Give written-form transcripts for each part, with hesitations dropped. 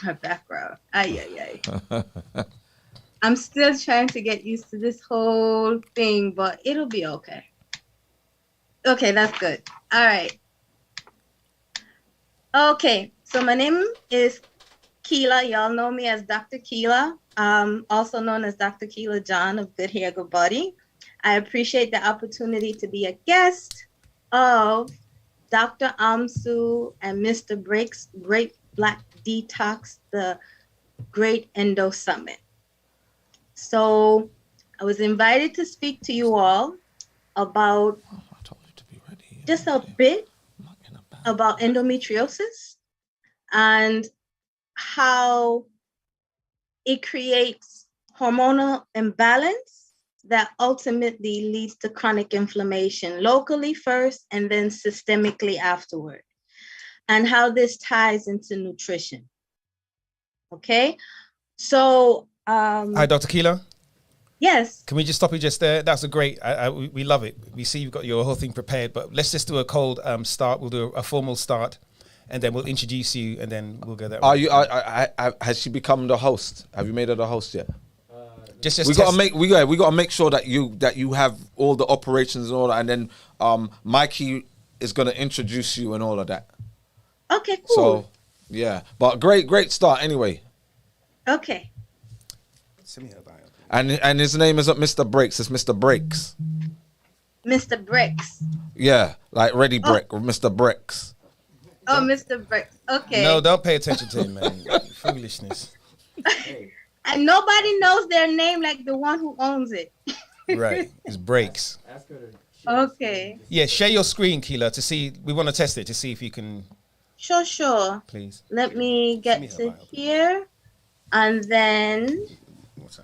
my background. Ay, ay, ay. I'm still trying to get used to this whole thing, but it'll be okay. Okay, that's good. All right. Okay, so my name is Keela. Y'all know me as Dr. Keela, also known as Dr. Keela John of Good Hair, Good Body. I appreciate the opportunity to be a guest of Dr. Amsu and Mr. Breaks Great Black Detox, the Great Endo Summit. So I was invited to speak to you all about just a bit about endometriosis and how it creates hormonal imbalance that ultimately leads to chronic inflammation locally first and then systemically afterward, and how this ties into nutrition. Okay, so hi, Dr. Keela. Yes. Can we just stop you just there? That's a great, we love it. We see you've got your whole thing prepared, but let's just do a cold start. We'll do a formal start, and then we'll introduce you, and then we'll go that way. Has she become the host? Have you made her the host yet? Just we gotta make sure that you have all the operations and all that, and then Mikey is gonna introduce you and all of that. Okay, cool. So yeah, but great start anyway. Okay. Send me her bio. And his name isn't Mr. Breaks, it's Mr. Breaks. Mr. Bricks. Yeah, like Ready Brick or Mr. Bricks. Oh, Mr. Bricks. Okay. No, don't pay attention to him, man. Foolishness. And nobody knows their name like the one who owns it. Right, it's Breaks. Okay. Yeah, share your screen, Keela, to see. We want to test it to see if you can. Sure. Please. Let me get to here, and then.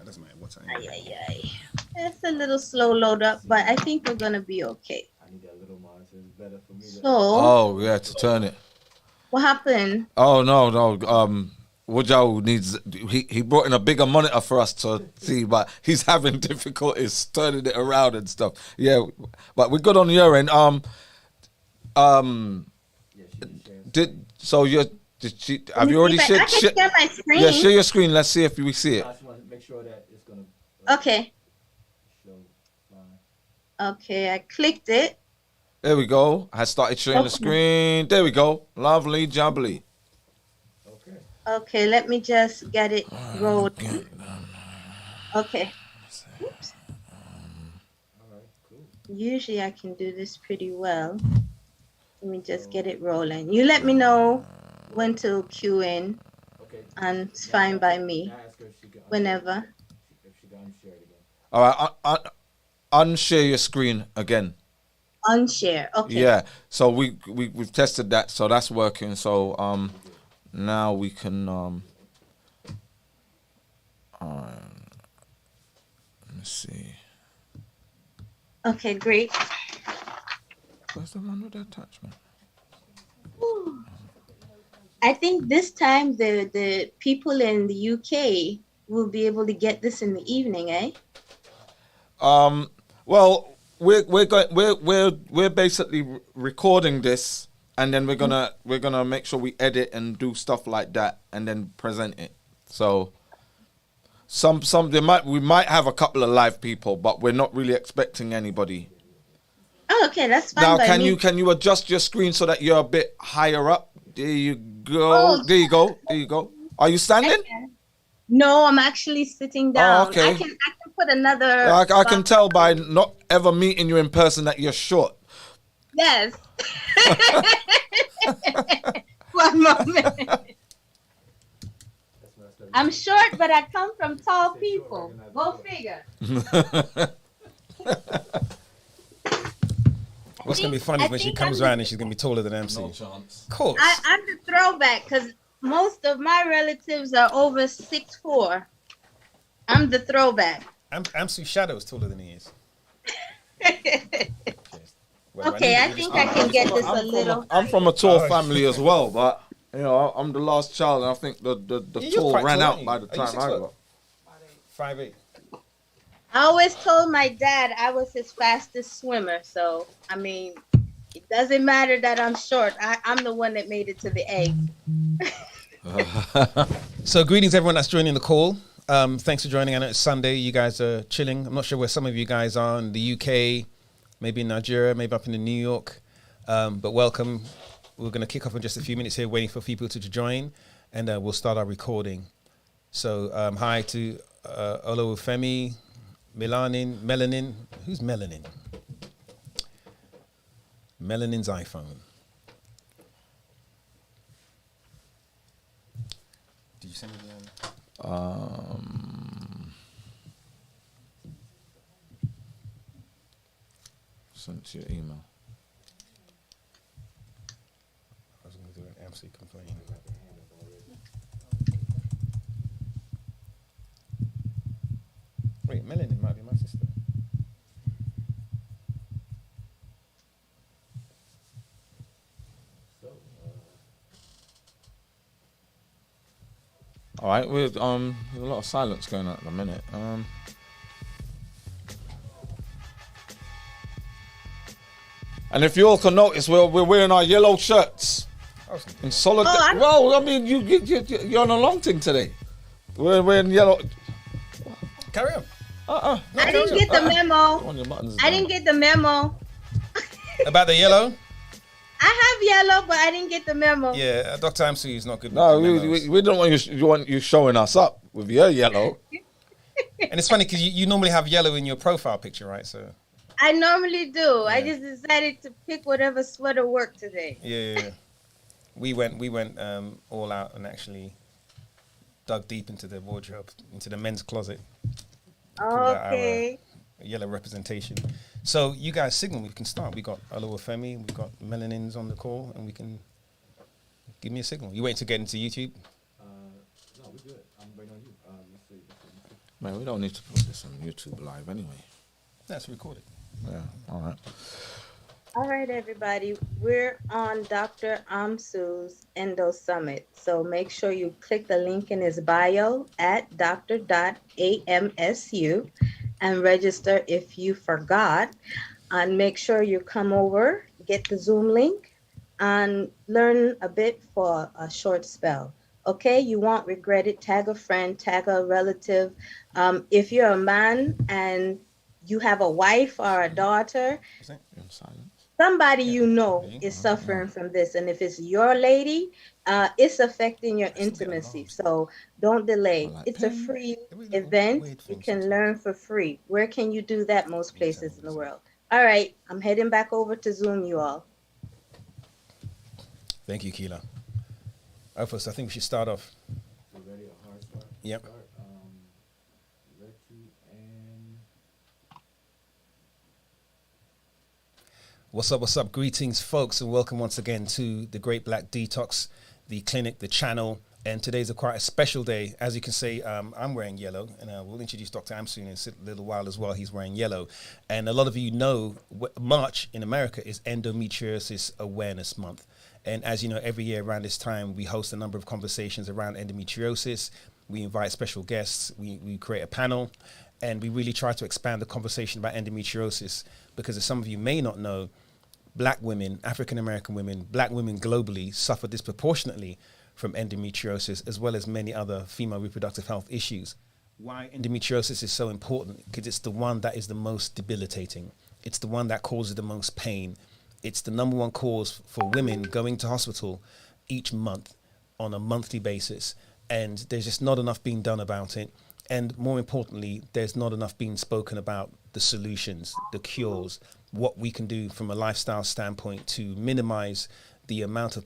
Doesn't matter what time. Ay. It's a little slow load up, but I think we're gonna be okay. I need that little monitor. It's better for me. So. Oh yeah, to turn it. What happened? Oh no. Wujao needs. He brought in a bigger monitor for us to see, but he's having difficulties turning it around and stuff. Yeah, but we're good on your end. Have you already shared? I can share my screen. Yeah, share your screen. Let's see if we see it. I just want to make sure that it's gonna. Okay. Okay, I clicked it. There we go. I started sharing the screen. There we go. Lovely jubbly. Okay, let me just get it rolled. Okay. Oops. Usually I can do this pretty well. Let me just get it rolling. You let me know when to cue in, and it's fine by me. Whenever. All right, unshare your screen again. Unshare. Okay. Yeah. So we've tested that, so that's working. So now we can let's see. Okay, great. Where's the one with the attachment? I think this time the people in the UK will be able to get this in the evening, eh? Well, we're basically recording this, and then we're gonna make sure we edit and do stuff like that, and then present it. So we might have a couple of live people, but we're not really expecting anybody. Oh, okay, that's fine. Now, by me. can you adjust your screen so that you're a bit higher up? There you go. Oh. There you go. Are you standing? No, I'm actually sitting down. Oh, okay. I can put another. I can tell by not ever meeting you in person that you're short. Yes. One moment. I'm short, but I come from tall people. Go figure. What's going to be funny is when she comes around and she's going to be taller than MC. No chance. Of course. I'm the throwback because most of my relatives are over 6'4". I'm the throwback. AMSU's shadow is taller than he is. Okay, I think I can get this a little. I'm from a tall family as well, but you know, I'm the last child, and I think the tall ran out by the time I got. 5'8". I always told my dad I was his fastest swimmer, so I mean, it doesn't matter that I'm short. I'm the one that made it to the egg. So greetings everyone that's joining the call. Thanks for joining. I know it's Sunday. You guys are chilling. I'm not sure where some of you guys are in the UK, maybe in Nigeria, maybe up in New York. But welcome. We're going to kick off in just a few minutes here, waiting for people to join, and we'll start our recording. So hi to Olufemi, Melanin. Who's Melanin? Melanin's iPhone. Did you send me the Sent to your email. I was going to do an MC complaint. Wait, Melanin might be my sister. All right, there's a lot of silence going on at the minute. And if you all can notice, we're wearing our yellow shirts in solid. Well, I mean, you're on a long thing today. We're wearing yellow. Carry on. I didn't get the memo. I didn't get the memo. About the yellow? I have yellow, but I didn't get the memo. Yeah, Dr. Amsu is not good. No, we don't want you showing us up with your yellow. And it's funny because you normally have yellow in your profile picture, right? So I normally do. Yeah. I just decided to pick whatever sweater worked today. Yeah. We went all out and actually dug deep into the wardrobe, into the men's closet. Okay. Our yellow representation. So you guys signal, we can start. We got Olufemi, we got Melanins on the call, and we can give me a signal. You waiting to get into YouTube? No, we're good. I'm waiting on you. Let's see. Man, we don't need to put this on YouTube live anyway. That's recorded. Yeah, all right. All right, everybody. We're on Dr. Amsu's Endo Summit. So make sure you click the link in his bio at dr.amsu and register if you forgot. And make sure you come over, get the Zoom link, and learn a bit for a short spell. Okay, you won't regret it. Tag a friend, tag a relative. If you're a man and you have a wife or a daughter, somebody you know is suffering from this. And if it's your lady, it's affecting your intimacy. So don't delay. It's a free event. You can learn for free. Where can you do that? Most places in the world. All right, I'm heading back over to Zoom, you all. Thank you, Keela. All right, first, I think we should start off. We're ready, a hard start? Yep. What's up? Greetings, folks, and welcome once again to the Great Black Detox, the clinic, the channel. And today's quite a special day. As you can see, I'm wearing yellow, and we'll introduce Dr. Amsu in a little while as well. He's wearing yellow. And a lot of you know, March in America is Endometriosis Awareness Month. And as you know, every year around this time, we host a number of conversations around endometriosis. We invite special guests. We create a panel. And we really try to expand the conversation about endometriosis, because as some of you may not know, Black women, African-American women, Black women globally suffer disproportionately from endometriosis, as well as many other female reproductive health issues. Why endometriosis is so important? Because it's the one that is the most debilitating. It's the one that causes the most pain. It's the number one cause for women going to hospital each month on a monthly basis. And there's just not enough being done about it. And more importantly, there's not enough being spoken about the solutions, the cures, what we can do from a lifestyle standpoint to minimize the amount of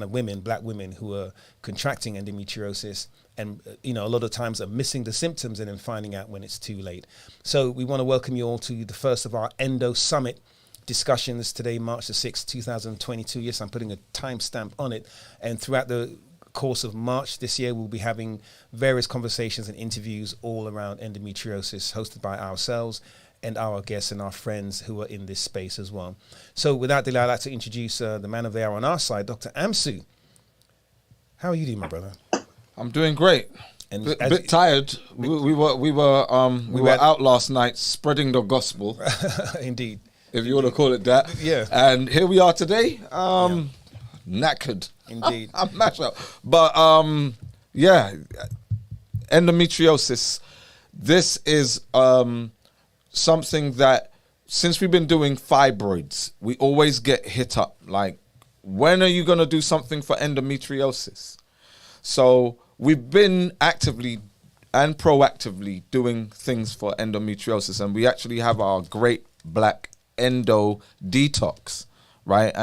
women, Black women who are contracting endometriosis and, a lot of times are missing the symptoms and then finding out when it's too late. So we want to welcome you all to the first of our Endo Summit discussions today, March the 6th, 2022. Yes, I'm putting a timestamp on it. And throughout the course of March this year, we'll be having various conversations and interviews all around endometriosis hosted by ourselves and our guests and our friends who are in this space as well. So without delay, I'd like to introduce the man of the hour on our side, Dr. Amsu. How are you doing, my brother? I'm doing great. And a bit tired. We were out last night spreading the gospel. Indeed. If you want to call it that. Yeah. And here we are today. knackered. Indeed. I'm mashed up. But yeah, endometriosis. This is something that since we've been doing fibroids, we always get hit up like, when are you going to do something for endometriosis? So we've been actively and proactively doing things for endometriosis, and we actually have our Great Black Endo Detox, right?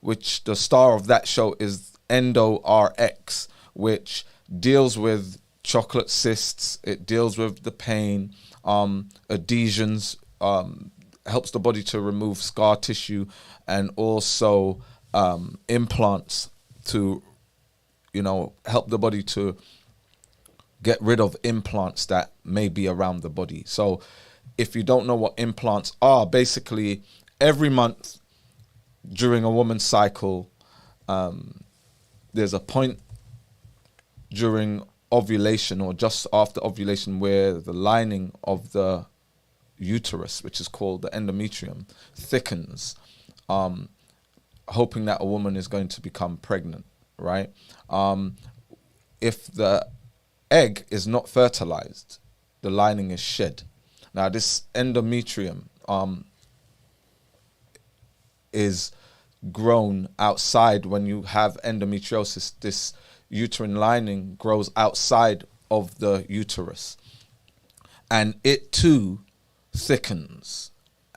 Which the star of that show is Endo RX, which deals with chocolate cysts. It deals with the pain, adhesions, helps the body to remove scar tissue, and also implants to, help the body to get rid of implants that may be around the body. So if you don't know what implants are, basically every month during a woman's cycle, there's a point during ovulation or just after ovulation where the lining of the uterus, which is called the endometrium, thickens, hoping that a woman is going to become pregnant, right? If the egg is not fertilized, the lining is shed. Now, this endometrium is grown outside. When you have endometriosis, this uterine lining grows outside of the uterus, and it too thickens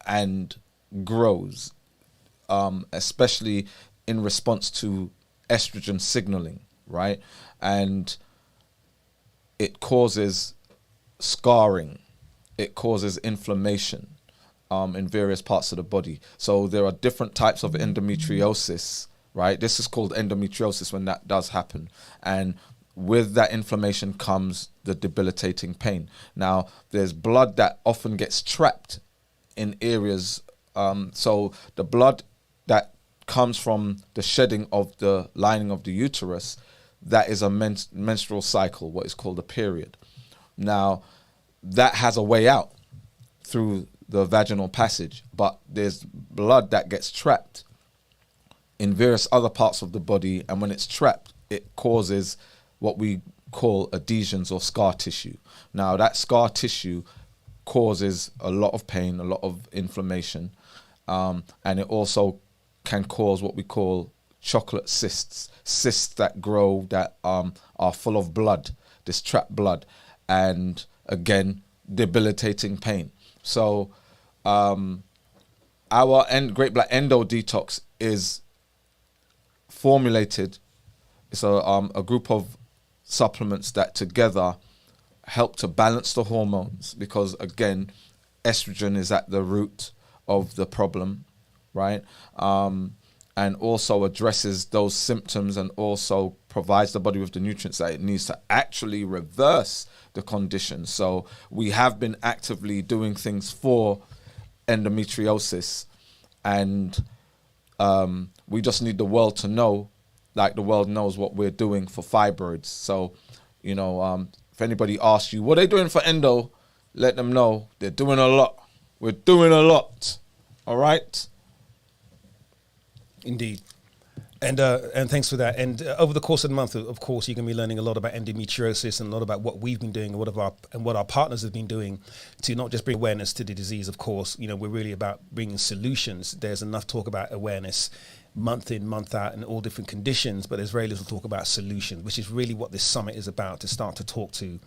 and grows, especially in response to estrogen signaling, right? And it causes scarring, it causes inflammation in various parts of the body. So there are different types of endometriosis, right? This is called endometriosis when that does happen. And with that inflammation comes the debilitating pain. Now, there's blood that often gets trapped in areas. So the blood that comes from the shedding of the lining of the uterus, that is a menstrual cycle, what is called a period. Now, that has a way out through the vaginal passage, but there's blood that gets trapped in various other parts of the body, and when it's trapped, it causes what we call adhesions or scar tissue. Now, that scar tissue causes a lot of pain, a lot of inflammation, and it also can cause what we call chocolate cysts that grow, that are full of blood, this trapped blood, and again, debilitating pain. So our Great Black Endo Detox is formulated. It's a group of supplements that together help to balance the hormones, because again, estrogen is at the root of the problem, right? And also addresses those symptoms and also provides the body with the nutrients that it needs to actually reverse the condition. So we have been actively doing things for endometriosis, and we just need the world to know, like the world knows what we're doing for fibroids. So, if anybody asks you, what are they doing for endo? Let them know they're doing a lot. We're doing a lot. All right? Indeed. And thanks for that. And over the course of the month, of course, you're going to be learning a lot about endometriosis and a lot about what we've been doing and what our partners have been doing to not just bring awareness to the disease. Of course, we're really about bringing solutions. There's enough talk about awareness month in, month out, in all different conditions, but there's very little talk about solutions, which is really what this summit is about, to start to talk to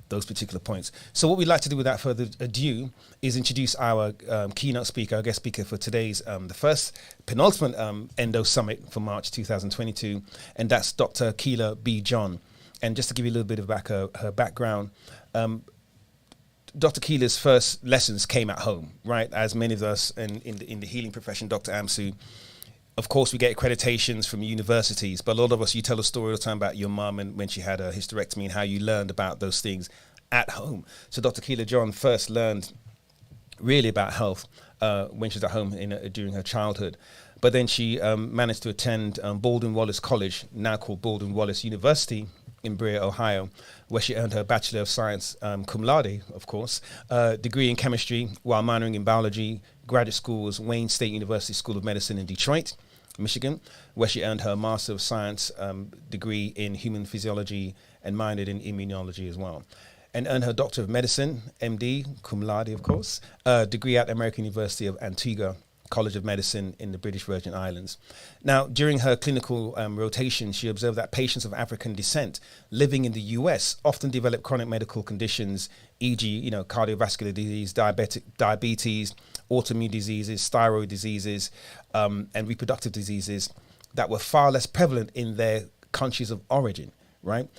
those particular points. So what we'd like to do without further ado is introduce our keynote speaker, our guest speaker for today's, the first penultimate Endo Summit for March 2022, and that's Dr. Keela B. John. And just to give you a little bit about her background, Dr. Keela's first lessons came at home, right? As many of us in the healing profession, Dr. Amsu, of course, we get accreditations from universities, but a lot of us, you tell a story all the time about your mum and when she had a hysterectomy and how you learned about those things at home. So Dr. Keela John first learned really about health when she was at home during her childhood. But then she managed to attend Baldwin Wallace College, now called Baldwin Wallace University in Berea, Ohio, where she earned her Bachelor of Science, cum laude, of course, degree in chemistry while minoring in biology. Graduate schools, Wayne State University School of Medicine in Detroit, Michigan, where she earned her Master of Science degree in human physiology and minored in immunology as well, and earned her Doctor of Medicine, MD, cum laude, of course, degree at American University of Antigua College of Medicine in the British Virgin Islands. Now, during her clinical rotation, she observed that patients of African descent living in the US often develop chronic medical conditions, e.g., cardiovascular disease, diabetes, autoimmune diseases, thyroid diseases, and reproductive diseases that were far less prevalent in their countries of origin. Right.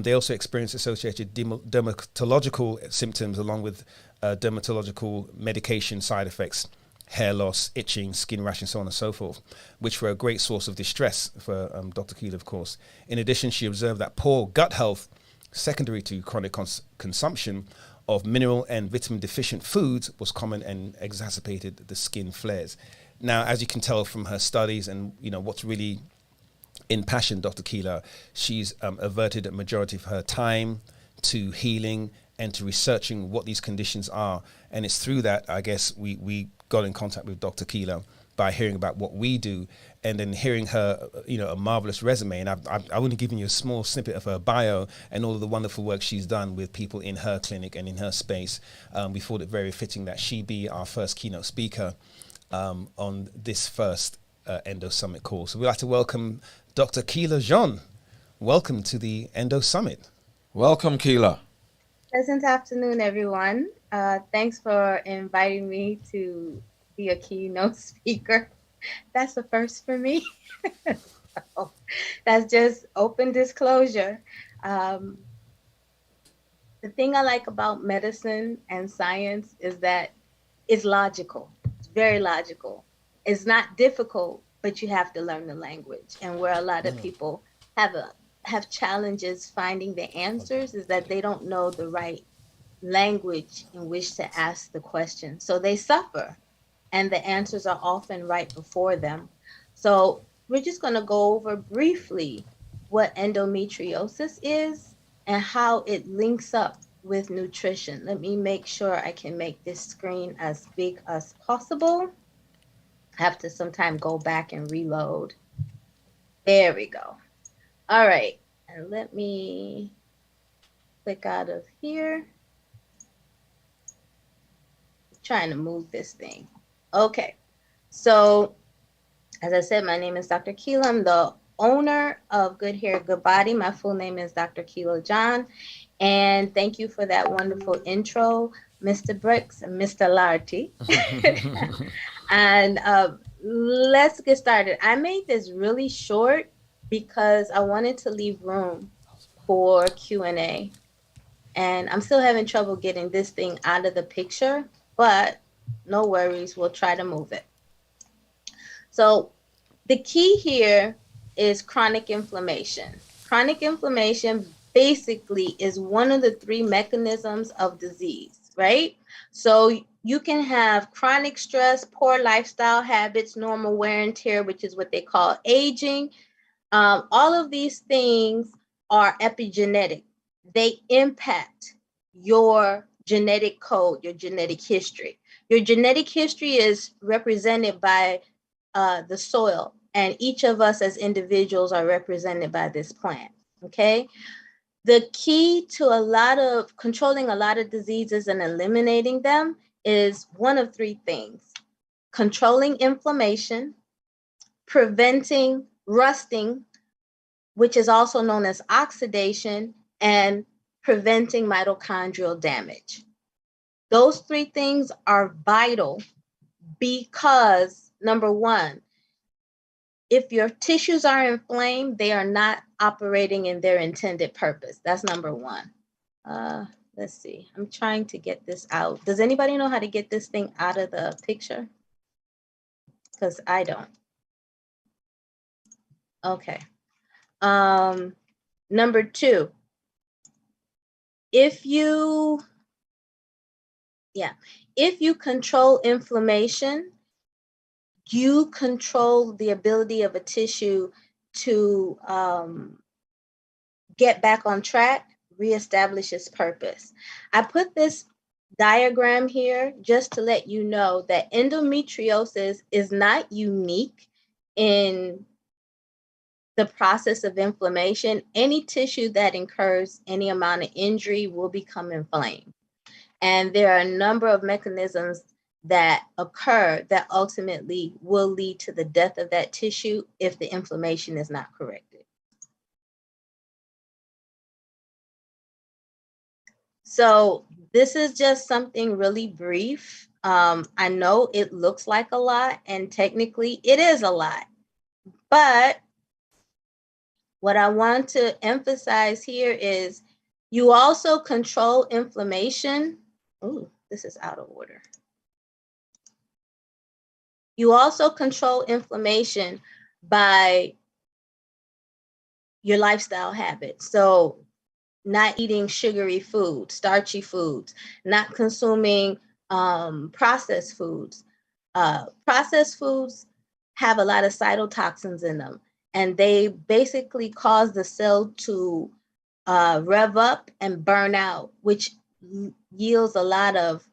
They also experience associated dermatological symptoms along with dermatological medication side effects, hair loss, itching, skin rash, and so on and so forth, which were a great source of distress for Dr. Keeler, of course. In addition, she observed that poor gut health, secondary to chronic consumption of mineral and vitamin deficient foods, was common and exacerbated the skin flares. Now, as you can tell from her studies and what's really in passion, Dr. Keeler, she's averted a majority of her time to healing and to researching what these conditions are. And it's through that, I guess, we got in contact with Dr. Keeler by hearing about what we do and then hearing her, a marvelous resume. And I've only given you a small snippet of her bio and all of the wonderful work she's done with people in her clinic and in her space. We thought it very fitting that she be our first keynote speaker on this first Endo Summit call. So we'd like to welcome Dr. Keeler Jean. Welcome to the Endo Summit. Welcome, Keeler. Pleasant afternoon, everyone. Thanks for inviting me to be a keynote speaker. That's the first for me. So that's just open disclosure. The thing I like about medicine and science is that it's logical. It's very logical. It's not difficult, but you have to learn the language. And where a lot of people have challenges finding the answers is that they don't know the right language in which to ask the question. So they suffer, and the answers are often right before them. So we're just going to go over briefly what endometriosis is and how it links up with nutrition. Let me make sure I can make this screen as big as possible. I have to sometime go back and reload. There we go. All right, and let me click out of here. I'm trying to move this thing. Okay, so as I said, my name is Dr. Keeler. I'm the owner of Good Hair, Good Body. My full name is Dr. Keeler John. And thank you for that wonderful intro, Mr. Brooks and Mr. Larty. And let's get started. I made this really short because I wanted to leave room for Q&A. And I'm still having trouble getting this thing out of the picture, but no worries, we'll try to move it. So the key here is chronic inflammation. Chronic inflammation basically is one of the three mechanisms of disease, right? So you can have chronic stress, poor lifestyle habits, normal wear and tear, which is what they call aging. All of these things are epigenetic. They impact your genetic code, your genetic history. Your genetic history is represented by the soil, and each of us as individuals are represented by this plant, okay? The key to controlling a lot of diseases and eliminating them is one of three things: controlling inflammation, preventing rusting, which is also known as oxidation, and preventing mitochondrial damage. Those three things are vital because, number one, if your tissues are inflamed, they are not operating in their intended purpose. That's number one. Let's see. I'm trying to get this out. Does anybody know how to get this thing out of the picture? Because I don't. Okay. Number two, if you control inflammation, you control the ability of a tissue to get back on track, reestablish its purpose. I put this diagram here just to let you know that endometriosis is not unique in the process of inflammation, any tissue that incurs any amount of injury will become inflamed. And there are a number of mechanisms that occur that ultimately will lead to the death of that tissue if the inflammation is not corrected. So this is just something really brief. I know it looks like a lot, and technically it is a lot, but what I want to emphasize here is you also control inflammation. Oh, this is out of order. You also control inflammation by your lifestyle habits. So not eating sugary foods, starchy foods, not consuming processed foods. Processed foods have a lot of cytotoxins in them, and they basically cause the cell to rev up and burn out, which yields a lot of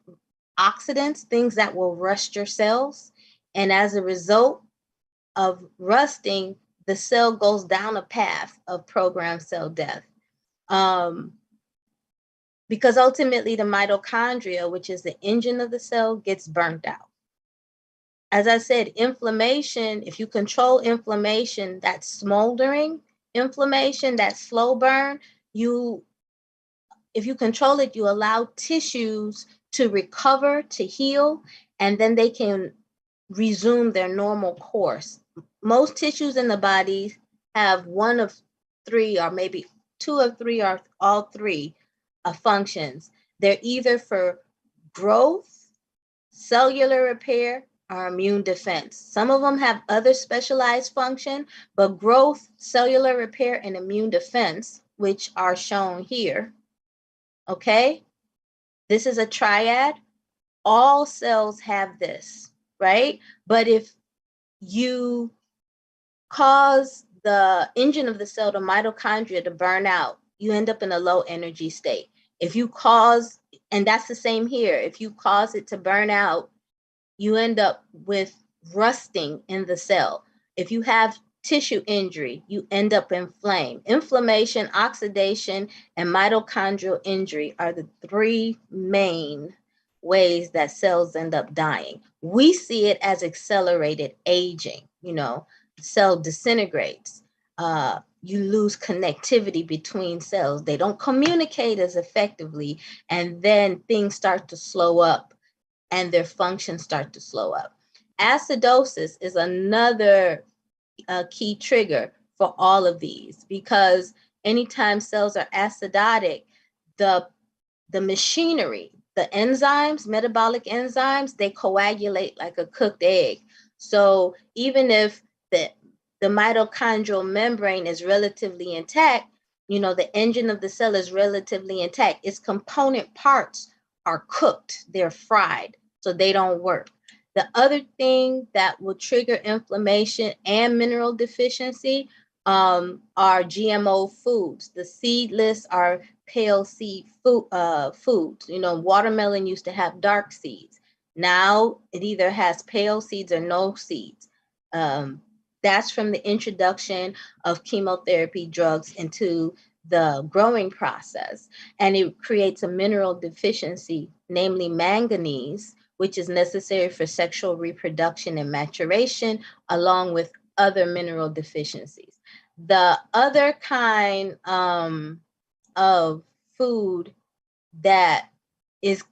oxidants, things that will rust your cells. And as a result of rusting, the cell goes down a path of programmed cell death. Because ultimately the mitochondria, which is the engine of the cell, gets burnt out. As I said, inflammation, if you control inflammation, that smoldering inflammation, that slow burn, if you control it, you allow tissues to recover, to heal, and then they can resume their normal course. Most tissues in the body have one of three, or maybe two of three, or all three functions. They're either for growth, cellular repair, or immune defense. Some of them have other specialized function, but growth, cellular repair, and immune defense, which are shown here, okay? This is a triad. All cells have this, right? But if you cause the engine of the cell, the mitochondria, to burn out, you end up in a low energy state. If you cause, and that's the same here, if you cause it to burn out, you end up with rusting in the cell. If you have tissue injury, you end up inflamed. Inflammation, oxidation, and mitochondrial injury are the three main ways that cells end up dying. We see it as accelerated aging. You know, cell disintegrates. You lose connectivity between cells. They don't communicate as effectively, and then things start to slow up and their functions start to slow up. Acidosis is another key trigger for all of these, because anytime cells are acidotic, the machinery, the enzymes, metabolic enzymes, they coagulate like a cooked egg. So even if the mitochondrial membrane is relatively intact, you know, the engine of the cell is relatively intact. Its component parts are cooked, they're fried, so they don't work. The other thing that will trigger inflammation and mineral deficiency are GMO foods. The seedless are pale seed foods. You know, watermelon used to have dark seeds. Now it either has pale seeds or no seeds. That's from the introduction of chemotherapy drugs into the growing process. And it creates a mineral deficiency, namely manganese, which is necessary for sexual reproduction and maturation, along with other mineral deficiencies. The other kind of food that is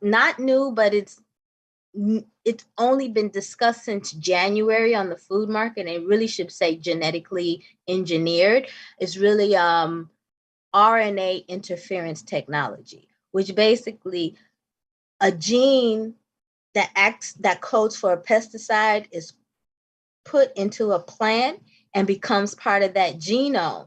not new, but it's only been discussed since January on the food market, and it really should say genetically engineered, is really RNA interference technology, which basically a gene that codes for a pesticide is put into a plant and becomes part of that genome.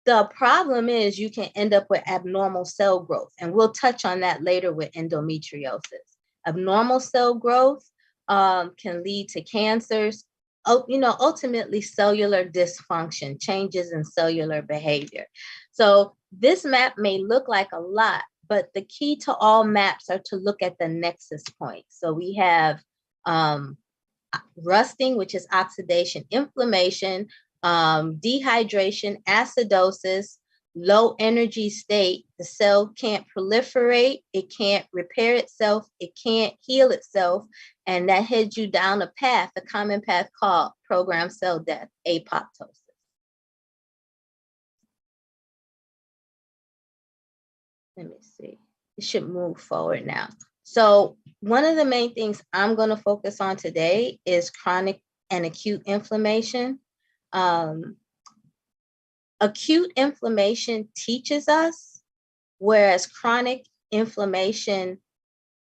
The problem is you can end up with abnormal cell growth, and we'll touch on that later with endometriosis. Abnormal cell growth can lead to cancers, ultimately cellular dysfunction, changes in cellular behavior. So this map may look like a lot, but the key to all maps are to look at the nexus point. So we have rusting, which is oxidation, inflammation, dehydration, acidosis, low energy state. The cell can't proliferate, it can't repair itself, it can't heal itself, and that heads you down a path, a common path called programmed cell death, apoptosis. Let me see. It should move forward now. So one of the main things I'm going to focus on today is chronic and acute inflammation. Acute inflammation teaches us, whereas chronic inflammation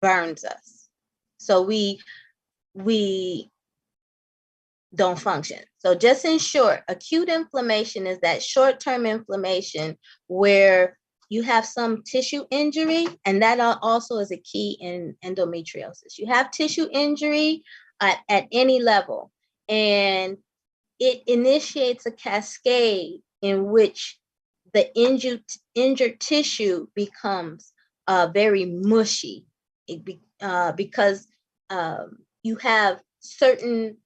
burns us. So we don't function. So just in short, acute inflammation is that short-term inflammation where you have some tissue injury, and that also is a key in endometriosis. You have tissue injury at any level, and it initiates a cascade in which the injured tissue becomes very mushy because you have certain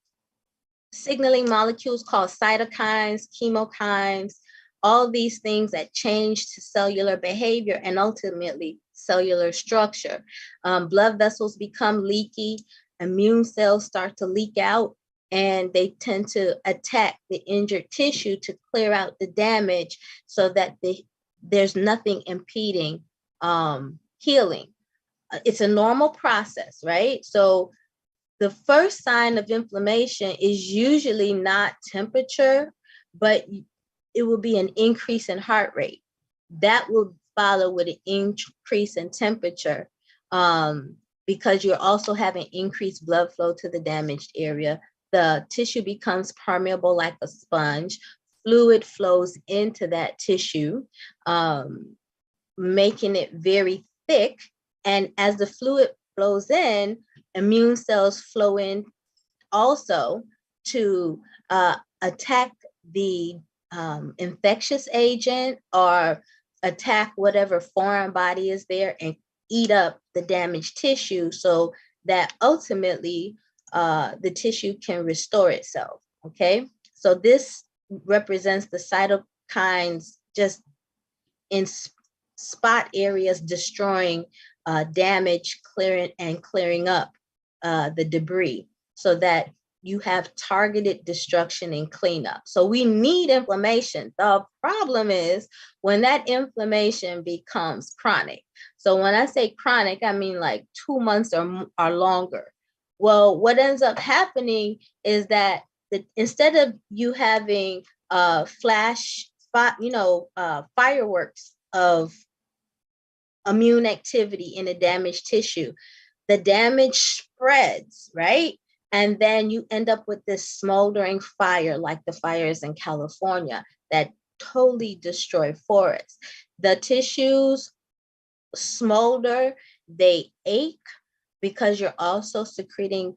signaling molecules called cytokines, chemokines, all these things that change to cellular behavior and ultimately cellular structure. Blood vessels become leaky, immune cells start to leak out, and they tend to attack the injured tissue to clear out the damage so that there's nothing impeding healing. It's a normal process, right? So the first sign of inflammation is usually not temperature, but it will be an increase in heart rate. That will follow with an increase in temperature because you're also having increased blood flow to the damaged area. The tissue becomes permeable like a sponge. Fluid flows into that tissue, making it very thick. And as the fluid flows in, immune cells flow in also to attack the infectious agent or attack whatever foreign body is there and eat up the damaged tissue so that ultimately the tissue can restore itself. Okay, so this represents the cytokines just in spot areas destroying damage, clearing up the debris so that you have targeted destruction and cleanup. So we need inflammation. The problem is when that inflammation becomes chronic. So when I say chronic, I mean like 2 months or longer. Well, what ends up happening is that instead of you having flash spot, fireworks of immune activity in a damaged tissue, the damage spreads, right? And then you end up with this smoldering fire like the fires in California that totally destroy forests. The tissues smolder, they ache because you're also secreting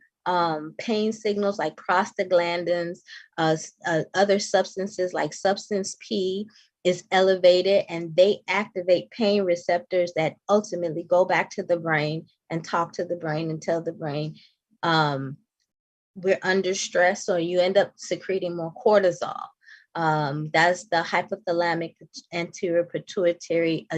pain signals like prostaglandins, other substances like substance P is elevated, and they activate pain receptors that ultimately go back to the brain and talk to the brain and tell the brain we're under stress, so you end up secreting more cortisol. That's the hypothalamic anterior pituitary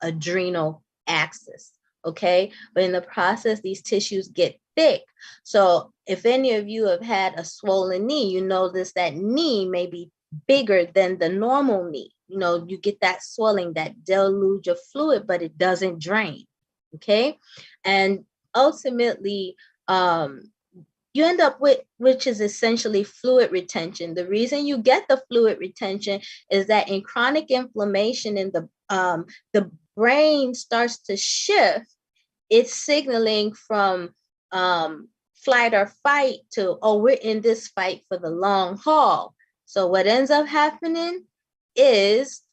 adrenal axis. Okay, but in the process, these tissues get thick. So if any of you have had a swollen knee, you notice that knee may be bigger than the normal knee. You know, you get that swelling, that deluge of fluid, but it doesn't drain. Okay, and ultimately, you end up with, which is essentially fluid retention. The reason you get the fluid retention is that in chronic inflammation in the brain starts to shift. It's signaling from flight or fight to, oh, we're in this fight for the long haul. So what ends up happening is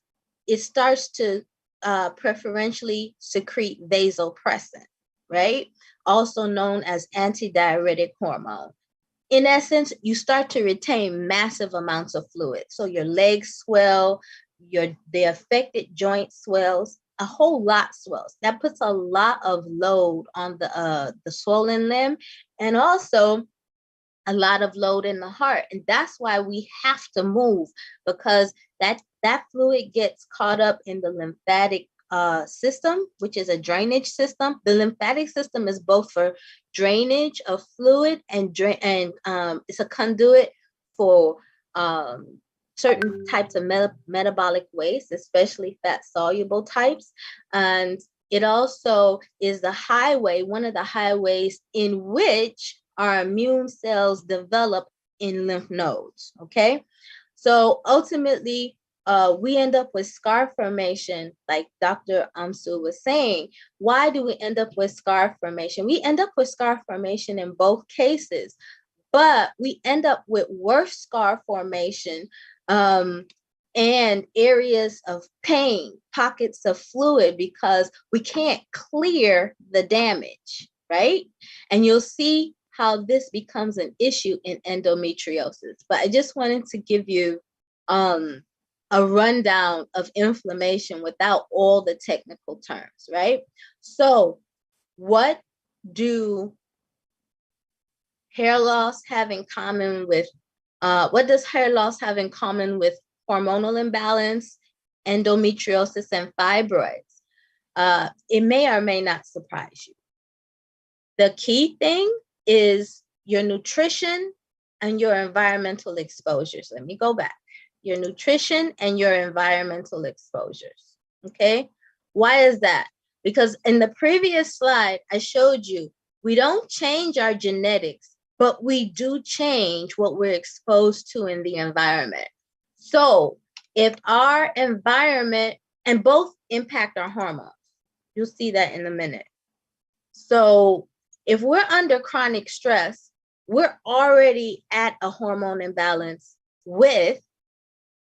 it starts to preferentially secrete vasopressin, right? Also known as antidiuretic hormone. In essence, you start to retain massive amounts of fluid. So your legs swell, the affected joint swells, a whole lot swells. That puts a lot of load on the swollen limb. And also a lot of load in the heart. And that's why we have to move, because that fluid gets caught up in the lymphatic system, which is a drainage system. The lymphatic system is both for drainage of fluid and it's a conduit for certain types of metabolic waste, especially fat soluble types. And it also is the highway, one of the highways in which our immune cells develop in lymph nodes. Okay. So ultimately, we end up with scar formation, like Dr. Amsu was saying. Why do we end up with scar formation? We end up with scar formation in both cases, but we end up with worse scar formation and areas of pain, pockets of fluid, because we can't clear the damage, right? And you'll see how this becomes an issue in endometriosis. But I just wanted to give you a rundown of inflammation without all the technical terms, right? So what do hair loss have in common with, what does hair loss have in common with hormonal imbalance, endometriosis, and fibroids? It may or may not surprise you. The key thing is your nutrition and your environmental exposures. Let me go back. Your nutrition and your environmental exposures. Okay. Why is that? Because in the previous slide, I showed you, we don't change our genetics, but we do change what we're exposed to in the environment. So if our environment, and both impact our hormones, you'll see that in a minute. So if we're under chronic stress, we're already at a hormone imbalance with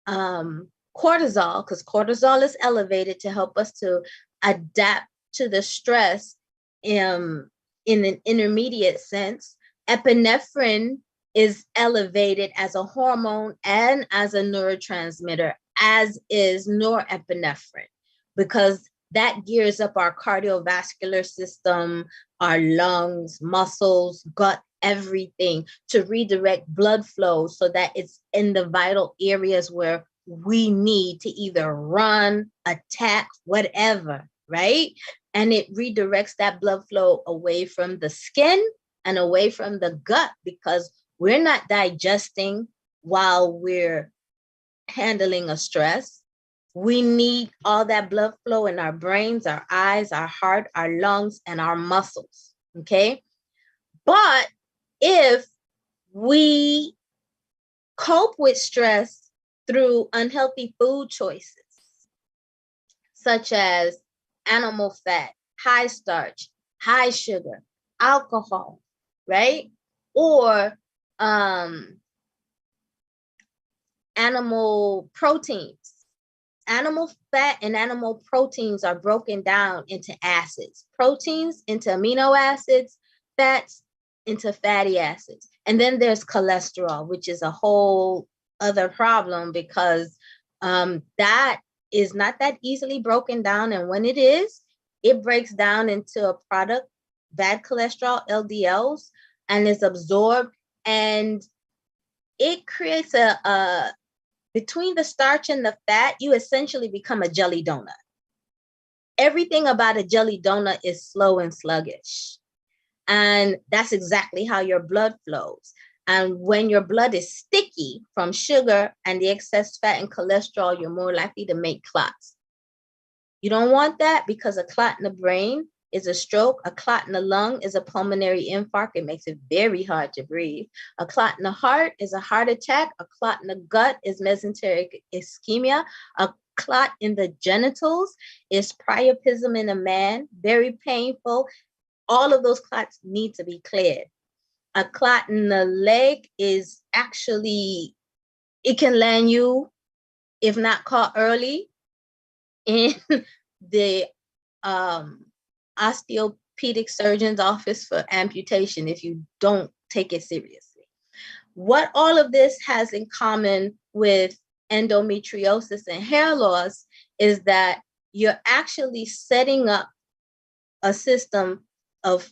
cortisol, because cortisol is elevated to help us to adapt to the stress in an intermediate sense. Epinephrine is elevated as a hormone and as a neurotransmitter, as is norepinephrine, because that gears up our cardiovascular system, our lungs, muscles, gut, everything, to redirect blood flow so that it's in the vital areas where we need to either run, attack, whatever, right? And it redirects that blood flow away from the skin and away from the gut, because we're not digesting while we're handling a stress. We need all that blood flow in our brains, our eyes, our heart, our lungs, and our muscles, okay? But if we cope with stress through unhealthy food choices, such as animal fat, high starch, high sugar, alcohol, right? Or animal proteins. Animal fat and animal proteins are broken down into acids, proteins into amino acids, fats into fatty acids. And then there's cholesterol, which is a whole other problem, because that is not that easily broken down. And when it is, it breaks down into a product, bad cholesterol, LDLs, and is absorbed. And it creates between the starch and the fat, you essentially become a jelly donut. Everything about a jelly donut is slow and sluggish. And that's exactly how your blood flows. And when your blood is sticky from sugar and the excess fat and cholesterol, you're more likely to make clots. You don't want that, because a clot in the brain is a stroke. A clot in the lung is a pulmonary infarct. It makes it very hard to breathe. A clot in the heart is a heart attack. A clot in the gut is mesenteric ischemia. A clot in the genitals is priapism in a man, very painful. All of those clots need to be cleared. A clot in the leg is actually, it can land you, if not caught early, in the osteopedic surgeon's office for amputation if you don't take it seriously. What all of this has in common with endometriosis and hair loss is that you're actually setting up a system of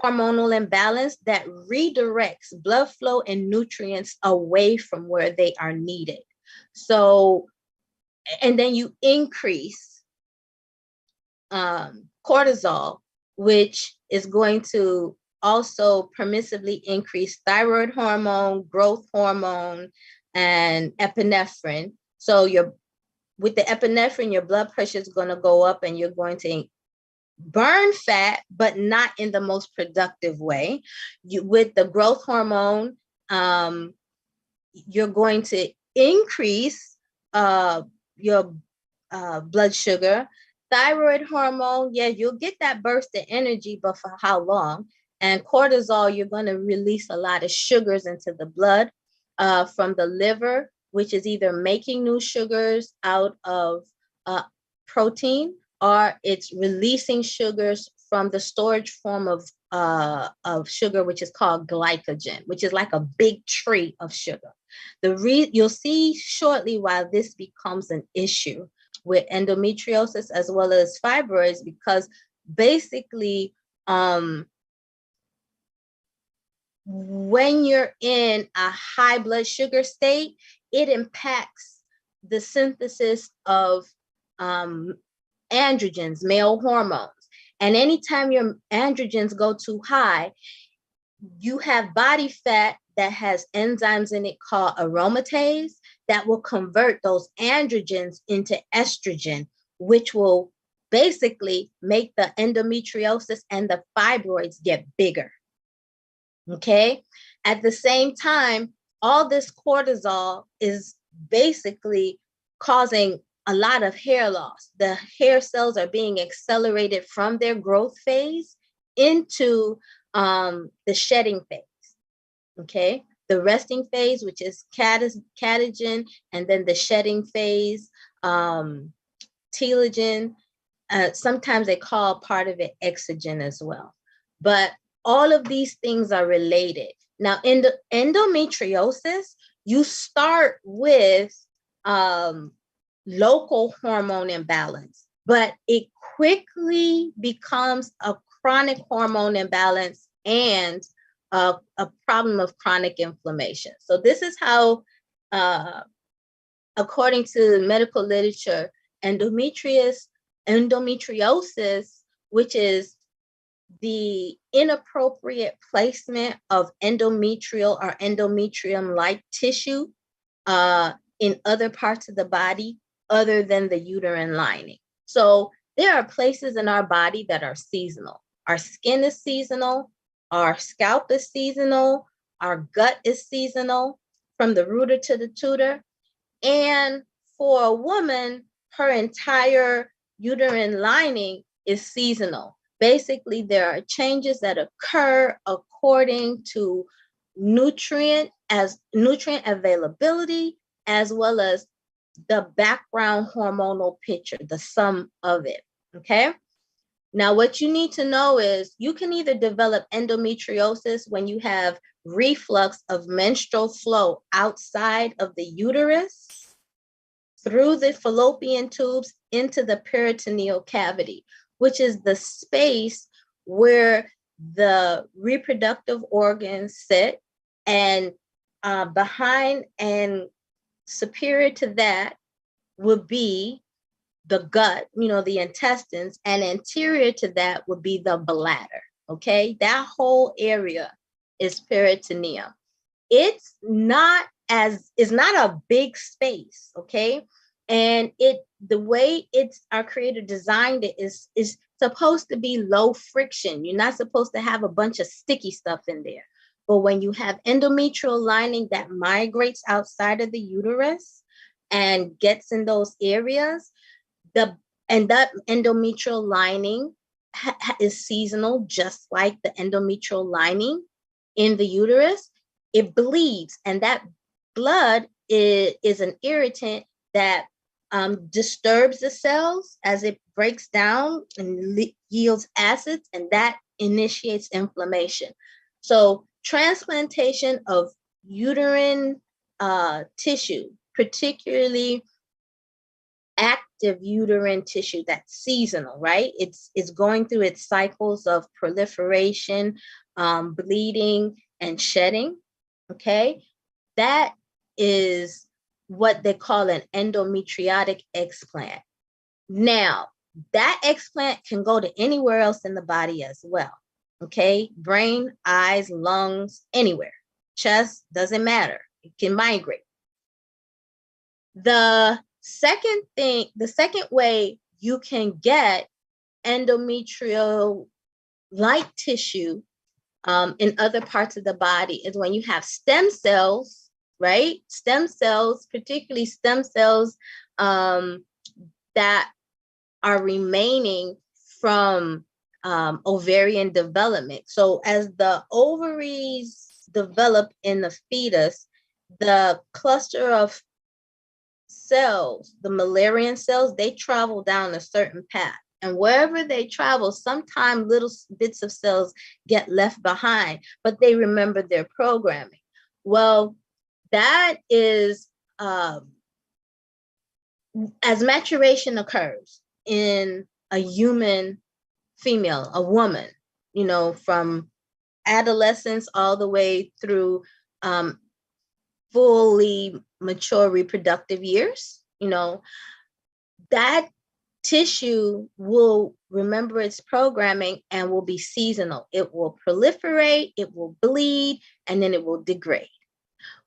hormonal imbalance that redirects blood flow and nutrients away from where they are needed. So, and then you increase cortisol, which is going to also permissively increase thyroid hormone, growth hormone, and epinephrine. So with the epinephrine, your blood pressure is going to go up and you're going to burn fat, but not in the most productive way. With the growth hormone, you're going to increase your blood sugar. Thyroid hormone, yeah, you'll get that burst of energy, but for how long? And cortisol, you're going to release a lot of sugars into the blood from the liver, which is either making new sugars out of protein, or it's releasing sugars from the storage form of sugar, which is called glycogen, which is like a big tree of sugar. You'll see shortly why this becomes an issue with endometriosis as well as fibroids, because basically, when you're in a high blood sugar state, it impacts the synthesis of androgens, male hormones. And anytime your androgens go too high, you have body fat that has enzymes in it called aromatase that will convert those androgens into estrogen, which will basically make the endometriosis and the fibroids get bigger. Okay. At the same time, all this cortisol is basically causing a lot of hair loss. The hair cells are being accelerated from their growth phase into the shedding phase. Okay. The resting phase, which is catagen, and then the shedding phase, telogen. Sometimes they call part of it exogen as well. But all of these things are related. Now, in the endometriosis, you start with local hormone imbalance, but it quickly becomes a chronic hormone imbalance and a problem of chronic inflammation. So this is how, according to medical literature, endometriosis, which is the inappropriate placement of endometrial or endometrium-like tissue in other parts of the body other than the uterine lining. So there are places in our body that are seasonal. Our skin is seasonal, our scalp is seasonal, our gut is seasonal, from the rooter to the tutor. And for a woman, her entire uterine lining is seasonal. Basically, there are changes that occur according to nutrient availability, as well as the background hormonal picture, the sum of it. Okay. Now, what you need to know is you can either develop endometriosis when you have reflux of menstrual flow outside of the uterus through the fallopian tubes into the peritoneal cavity, which is the space where the reproductive organs sit, and behind and superior to that would be the gut, the intestines, and anterior to that would be the bladder. Okay, that whole area is peritoneum. It's not a big space. Okay, and the way our creator designed it is supposed to be low friction. You're not supposed to have a bunch of sticky stuff in there. But when you have endometrial lining that migrates outside of the uterus and gets in those areas, and that endometrial lining is seasonal, just like the endometrial lining in the uterus. It bleeds, and that blood is an irritant that disturbs the cells as it breaks down and yields acids, and that initiates inflammation. So transplantation of uterine tissue, particularly active uterine tissue that's seasonal, right? It's going through its cycles of proliferation, bleeding, and shedding. Okay, that is what they call an endometriotic explant. Now, that explant can go to anywhere else in the body as well. Okay, brain, eyes, lungs, anywhere. Chest, doesn't matter. It can migrate. The second way you can get endometrial-like tissue in other parts of the body is when you have stem cells, right? Stem cells, particularly stem cells that are remaining from ovarian development. So as the ovaries develop in the fetus, the cluster of cells, the Müllerian cells, they travel down a certain path. And wherever they travel, sometimes little bits of cells get left behind, but they remember their programming. Well, that is, as maturation occurs in a human female, a woman, you know, from adolescence all the way through fully mature reproductive years, you know, that tissue will remember its programming and will be seasonal. It will proliferate, it will bleed, and then it will degrade.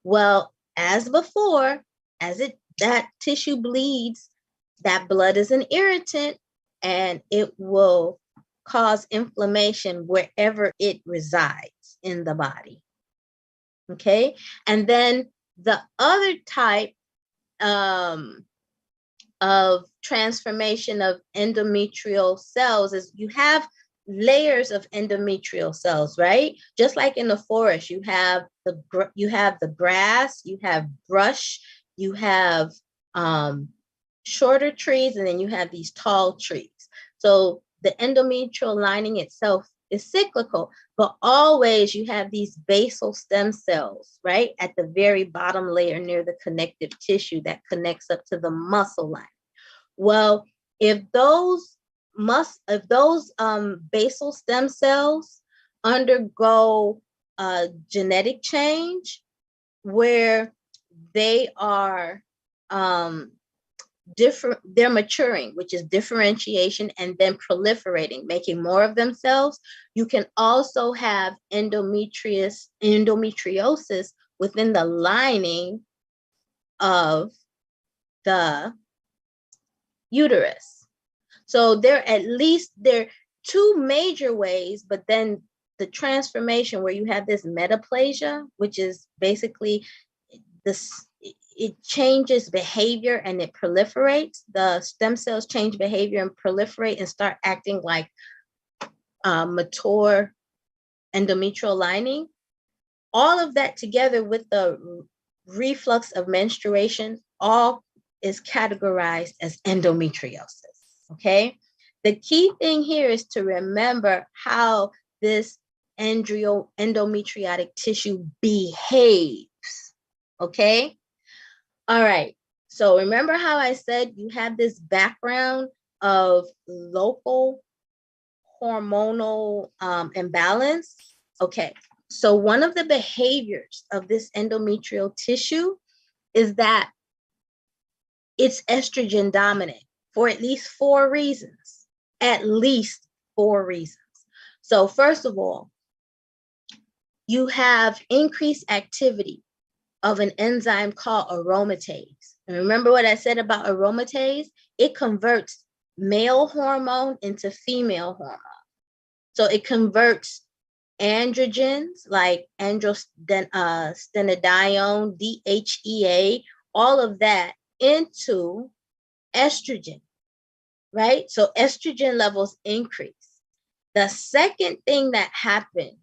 Well, as before, that tissue bleeds, that blood is an irritant, and it will cause inflammation wherever it resides in the body. Okay, and then the other type of transformation of endometrial cells is you have layers of endometrial cells, right? Just like in the forest, you have the grass, you have brush, you have shorter trees, and then you have these tall trees. So the endometrial lining itself is cyclical, but always you have these basal stem cells, right? At the very bottom layer near the connective tissue that connects up to the muscle line. Well, if those basal stem cells undergo a genetic change where they are they're maturing, which is differentiation, and then proliferating, making more of themselves. You can also have endometriosis within the lining of the uterus. So there are two major ways, but then the transformation where you have this metaplasia, which is basically it changes behavior and it proliferates. The stem cells change behavior and proliferate and start acting like mature endometrial lining. All of that together with the reflux of menstruation, all is categorized as endometriosis, okay? The key thing here is to remember how this endometriotic tissue behaves, okay? All right, so remember how I said you have this background of local hormonal imbalance? Okay, so one of the behaviors of this endometrial tissue is that it's estrogen dominant for at least 4 reasons, So first of all, you have increased activity of an enzyme called aromatase. And remember what I said about aromatase? It converts male hormone into female hormone. So it converts androgens like androstenedione, DHEA, all of that into estrogen, right? So estrogen levels increase. The second thing that happens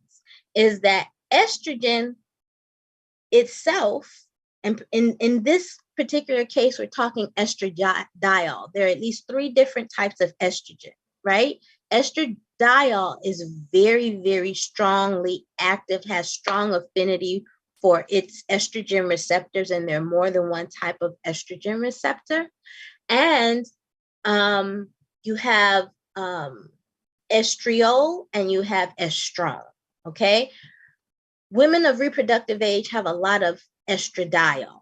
is that estrogen itself, and in this particular case, we're talking estradiol. There are at least 3 different types of estrogen, right? Estradiol is very, very strongly active, has strong affinity for its estrogen receptors, and there are more than one type of estrogen receptor. And you have estriol and you have estrone, okay? Women of reproductive age have a lot of estradiol.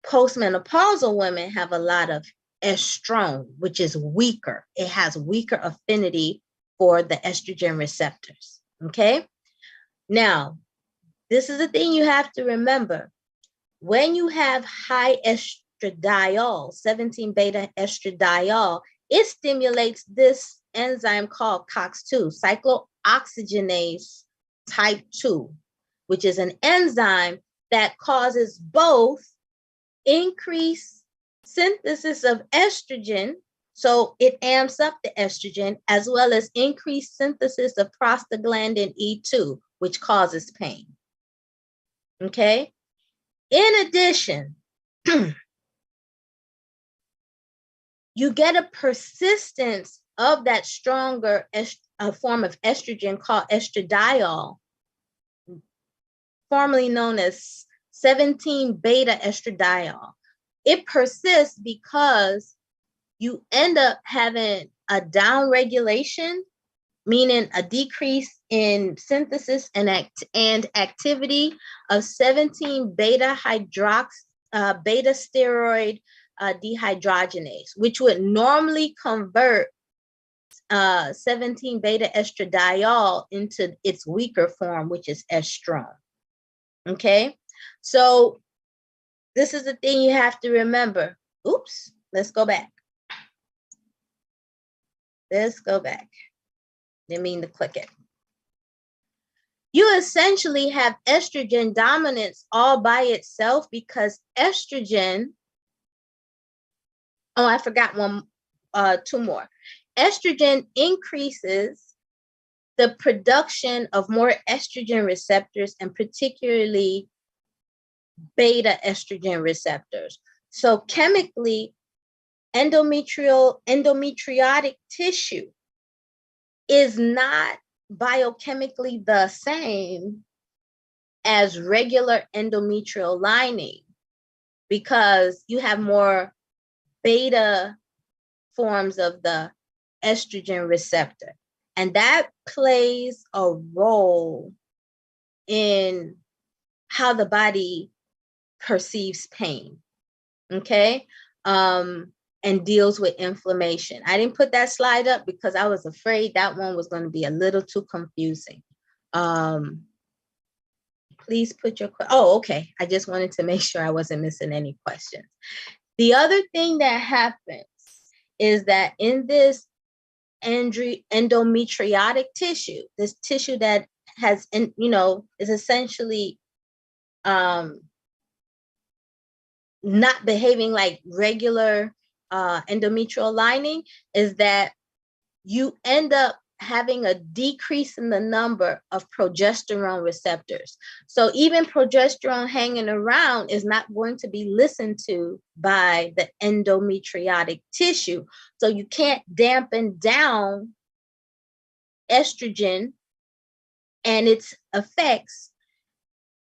Postmenopausal women have a lot of estrone, which is weaker. It has weaker affinity for the estrogen receptors, okay? Now, this is the thing you have to remember. When you have high estradiol, 17-beta estradiol, it stimulates this enzyme called COX-2, cyclooxygenase type 2, which is an enzyme that causes both increased synthesis of estrogen, so it amps up the estrogen, as well as increased synthesis of prostaglandin E2, which causes pain. Okay? In addition, you get a persistence of that stronger form of estrogen called estradiol, formerly known as 17-beta estradiol. It persists because you end up having a downregulation, meaning a decrease in synthesis and activity of 17-beta beta steroid dehydrogenase, which would normally convert 17-beta estradiol into its weaker form, which is estrone. Okay, so this is the thing you have to remember. Oops, let's go back. Didn't mean to click it. You essentially have estrogen dominance all by itself because estrogen, oh, I forgot two more. Estrogen increases the production of more estrogen receptors, and particularly beta estrogen receptors. So chemically, endometriotic tissue is not biochemically the same as regular endometrial lining because you have more beta forms of the estrogen receptor. And that plays a role in how the body perceives pain, okay? And deals with inflammation. I didn't put that slide up because I was afraid that one was going to be a little too confusing. Please put your, okay. I just wanted to make sure I wasn't missing any questions. The other thing that happens is that in this endometriotic tissue, this tissue that has, is essentially not behaving like regular endometrial lining, is that you end up having a decrease in the number of progesterone receptors. So even progesterone hanging around is not going to be listened to by the endometriotic tissue. So you can't dampen down estrogen and its effects.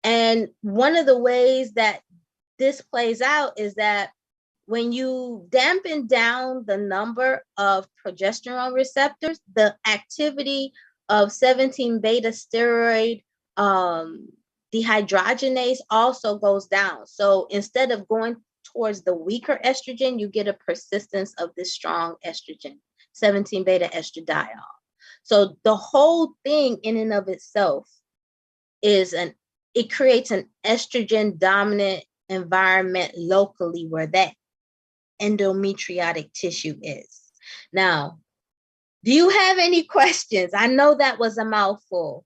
And one of the ways that this plays out is that when you dampen down the number of progesterone receptors, the activity of 17-beta steroid dehydrogenase also goes down. So instead of going towards the weaker estrogen, you get a persistence of this strong estrogen, 17-beta estradiol. So the whole thing in and of itself is it creates an estrogen dominant environment locally where that endometriotic tissue is. Now, do you have any questions? I know that was a mouthful.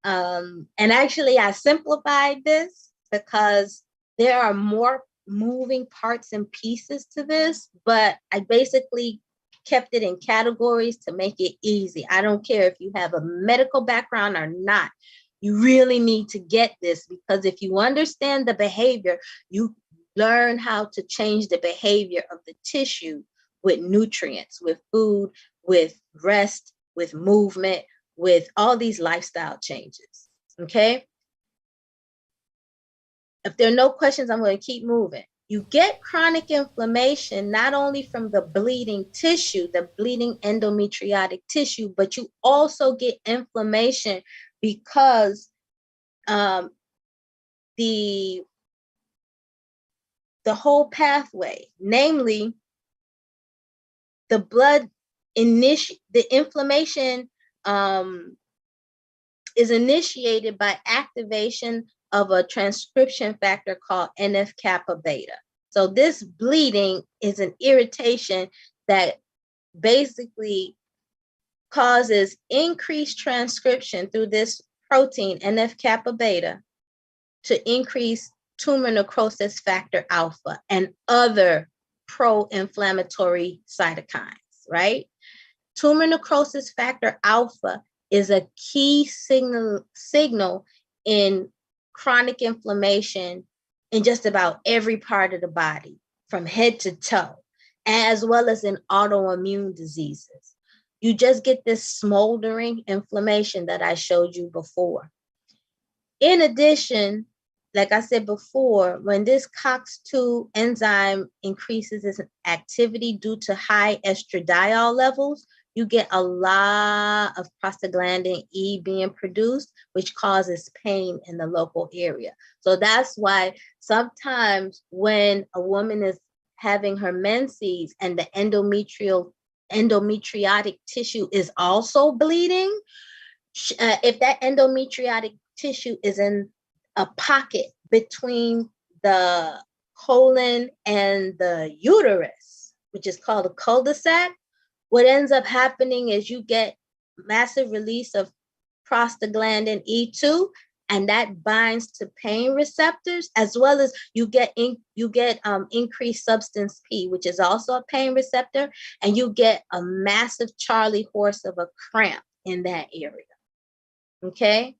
And actually, I simplified this because there are more moving parts and pieces to this, but I basically kept it in categories to make it easy. I don't care if you have a medical background or not. You really need to get this because if you understand the behavior, you learn how to change the behavior of the tissue with nutrients, with food, with rest, with movement, with all these lifestyle changes, okay? If there are no questions, I'm going to keep moving. You get chronic inflammation not only from the bleeding tissue, the bleeding endometriotic tissue, but you also get inflammation because the whole pathway, namely the inflammation is initiated by activation of a transcription factor called NF-kappa beta. So this bleeding is an irritation that basically causes increased transcription through this protein, NF-kappa beta, to increase tumor necrosis factor alpha and other pro-inflammatory cytokines, right? Tumor necrosis factor alpha is a key signal in chronic inflammation in just about every part of the body, from head to toe, as well as in autoimmune diseases. You just get this smoldering inflammation that I showed you before. In addition, like I said before, when this COX-2 enzyme increases its activity due to high estradiol levels, you get a lot of prostaglandin E being produced, which causes pain in the local area. So that's why sometimes when a woman is having her menses and the endometriotic tissue is also bleeding, if that endometriotic tissue is in a pocket between the colon and the uterus, which is called a cul-de-sac, what ends up happening is you get massive release of prostaglandin E2, and that binds to pain receptors, as well as you get increased substance P, which is also a pain receptor, and you get a massive Charlie horse of a cramp in that area. Okay.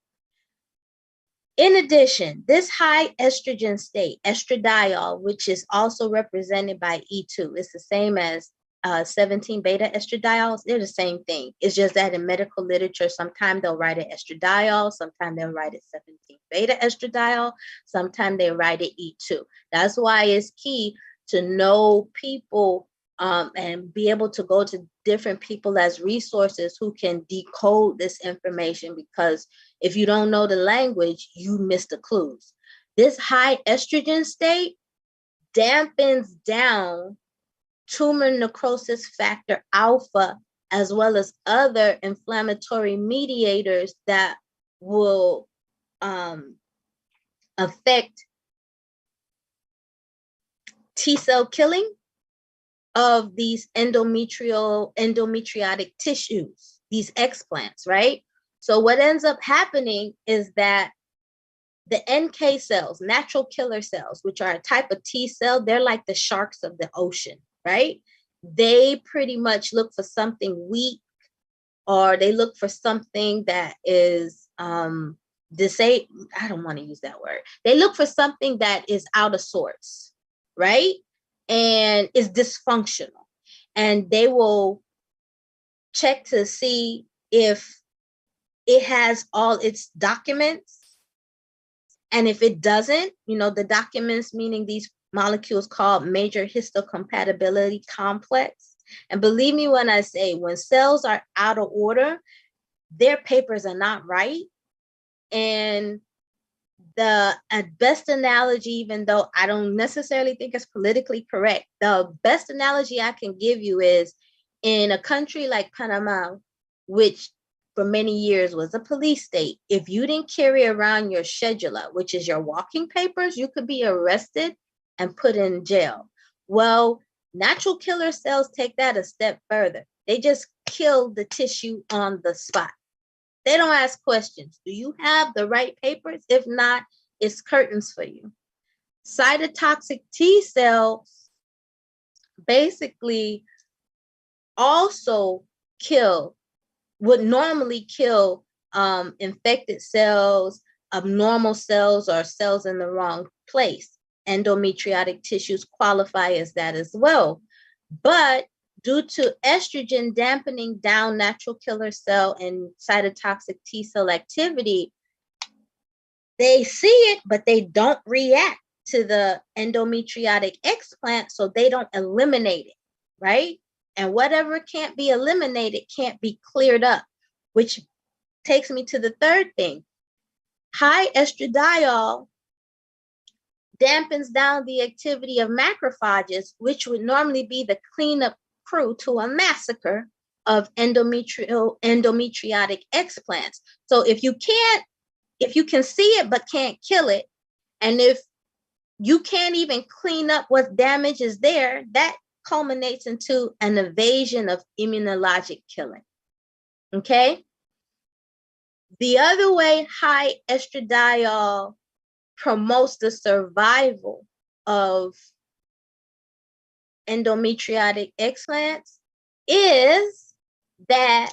In addition, this high estrogen state, estradiol, which is also represented by E2, it's the same as 17 beta estradiols. They're the same thing. It's just that in medical literature, sometimes they'll write it estradiol, sometimes they'll write it 17 beta estradiol, sometimes they write it E2. That's why it's key to know people and be able to go to different people as resources who can decode this information, because if you don't know the language, you miss the clues. This high estrogen state dampens down tumor necrosis factor alpha, as well as other inflammatory mediators that will affect T cell killing of these endometriotic tissues, these explants, right? So what ends up happening is that the NK cells, natural killer cells, which are a type of T cell, they're like the sharks of the ocean, right? They pretty much look for something weak, or they look for something that is disabled. I don't want to use that word. They look for something that is out of sorts, right? And is dysfunctional. And they will check to see if it has all its documents. And if it doesn't, the documents, meaning these molecules called major histocompatibility complex. And believe me when I say, when cells are out of order, their papers are not right. And the best analogy, even though I don't necessarily think it's politically correct, the best analogy I can give you is in a country like Panama, which for many years was a police state. If you didn't carry around your cedula, which is your walking papers, you could be arrested and put in jail. Well, natural killer cells take that a step further. They just kill the tissue on the spot. They don't ask questions. Do you have the right papers? If not, it's curtains for you. Cytotoxic T cells basically also would normally kill infected cells, abnormal cells, or cells in the wrong place. Endometriotic tissues qualify as that as well. But due to estrogen dampening down natural killer cell and cytotoxic T cell activity, they see it, but they don't react. to the endometriotic explant so they don't eliminate it, right? And whatever can't be eliminated can't be cleared up, which takes me to the third thing. High estradiol dampens down the activity of macrophages, which would normally be the cleanup crew to a massacre of endometriotic explants. So if you can see it but can't kill it, and if you can't even clean up what damage is there, that culminates into an evasion of immunologic killing. Okay? The other way high estradiol promotes the survival of endometriotic explants is that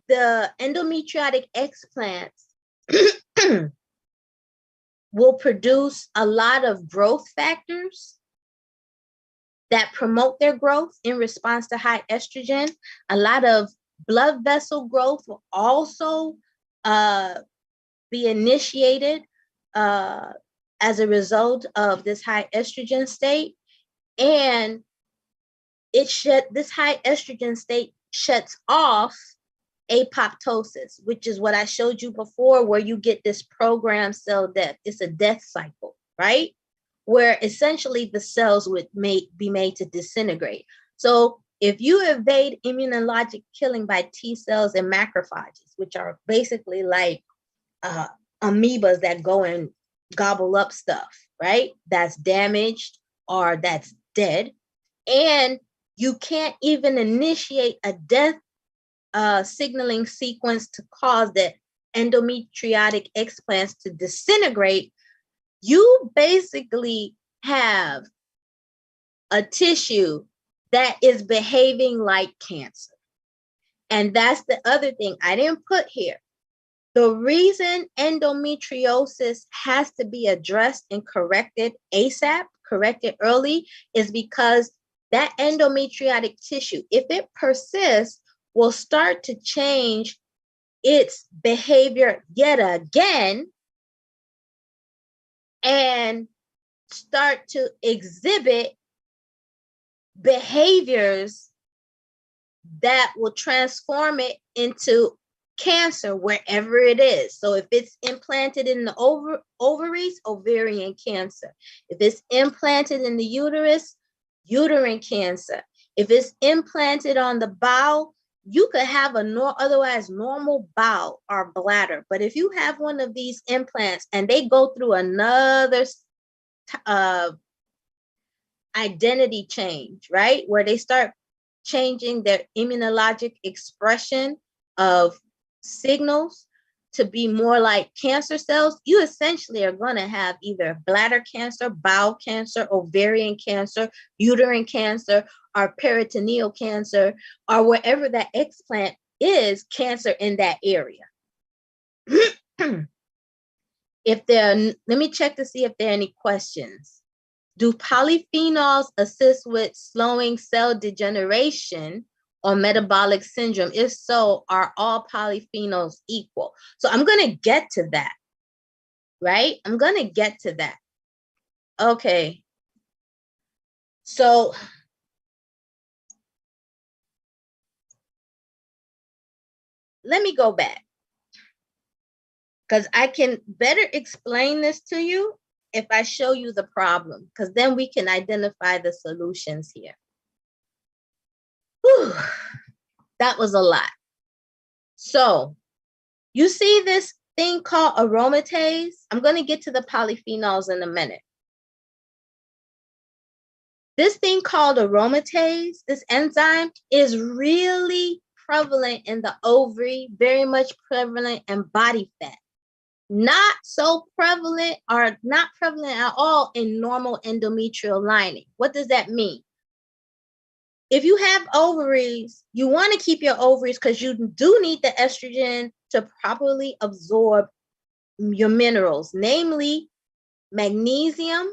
the endometriotic explants will produce a lot of growth factors that promote their growth in response to high estrogen. A lot of blood vessel growth will also be initiated as a result of this high estrogen state. And this high estrogen state shuts off apoptosis, which is what I showed you before, where you get this programmed cell death. It's a death cycle, right? Where essentially the cells would be made to disintegrate. So if you evade immunologic killing by T cells and macrophages, which are basically like amoebas that go and gobble up stuff, right? That's damaged or that's dead. And you can't even initiate a death signaling sequence to cause the endometriotic explants to disintegrate. You basically have a tissue that is behaving like cancer. And that's the other thing I didn't put here. The reason endometriosis has to be addressed and corrected ASAP, corrected early, is because that endometriotic tissue, if it persists, will start to change its behavior yet again and start to exhibit behaviors that will transform it into cancer wherever it is. So if it's implanted in the ovaries, ovarian cancer. If it's implanted in the uterus, uterine cancer. If it's implanted on the bowel, you could have otherwise normal bowel or bladder. But if you have one of these implants and they go through another identity change, right? Where they start changing their immunologic expression of signals to be more like cancer cells, you essentially are going to have either bladder cancer, bowel cancer, ovarian cancer, uterine cancer, or peritoneal cancer, or wherever that explant is, cancer in that area. Let me check to see if there are any questions. Do polyphenols assist with slowing cell degeneration or metabolic syndrome? If so, are all polyphenols equal? So I'm going to get to that, right? I'm going to get to that. Okay. So let me go back because I can better explain this to you if I show you the problem, because then we can identify the solutions here. Whew, that was a lot. So you see this thing called aromatase? I'm going to get to the polyphenols in a minute. This thing called aromatase, this enzyme, is really prevalent in the ovary, very much prevalent in body fat. Not so prevalent or not prevalent at all in normal endometrial lining. What does that mean? If you have ovaries, you want to keep your ovaries because you do need the estrogen to properly absorb your minerals, namely magnesium,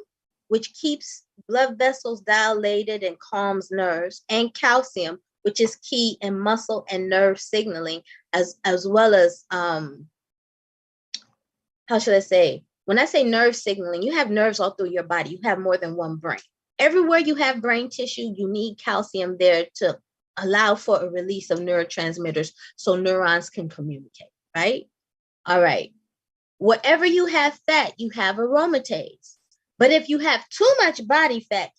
which keeps blood vessels dilated and calms nerves, and calcium, which is key in muscle and nerve signaling, as well as how should I say? When I say nerve signaling, you have nerves all through your body. You have more than one brain. Everywhere you have brain tissue, you need calcium there to allow for a release of neurotransmitters so neurons can communicate, right? All right. Wherever you have fat, you have aromatase. But if you have too much body fat,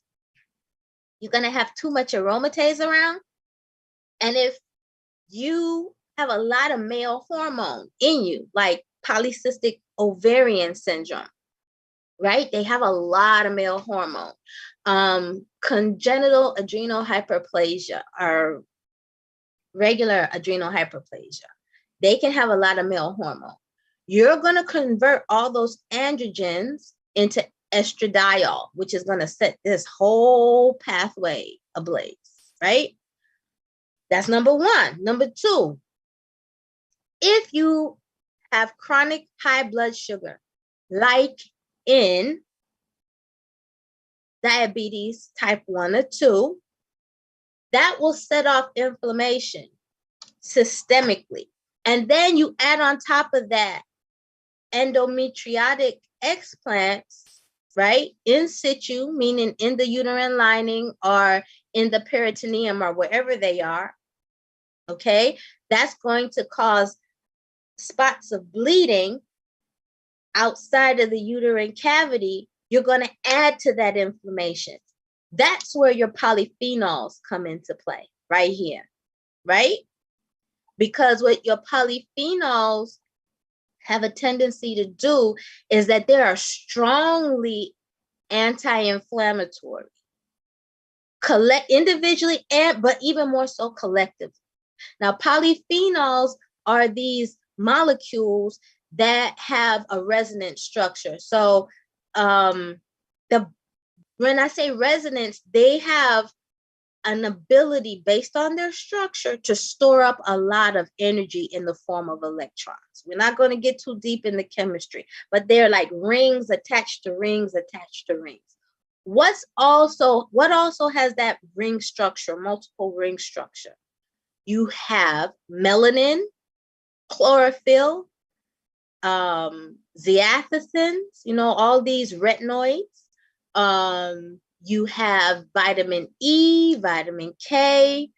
you're going to have too much aromatase around. And if you have a lot of male hormone in you, like polycystic ovarian syndrome, right? They have a lot of male hormone. Congenital adrenal hyperplasia or regular adrenal hyperplasia. They can have a lot of male hormone. You're going to convert all those androgens into estradiol, which is going to set this whole pathway ablaze, right? That's number one. Number two, if you have chronic high blood sugar, like in diabetes type 1 or 2, that will set off inflammation systemically. And then you add on top of that endometriotic explants, right? In situ, meaning in the uterine lining or in the peritoneum or wherever they are, okay? That's going to cause spots of bleeding outside of the uterine cavity. You're going to add to that inflammation. That's where your polyphenols come into play, right here, right? Because what your polyphenols have a tendency to do is that they are strongly anti-inflammatory, individually, but even more so collectively. Now, polyphenols are these molecules that have a resonance structure. So when I say resonance, they have an ability based on their structure to store up a lot of energy in the form of electrons. We're not going to get too deep in the chemistry, but they're like rings attached to rings attached to rings. What also has that ring structure, multiple ring structure? You have melanin, chlorophyll, zeaxanthins, all these retinoids. You have vitamin E, vitamin K.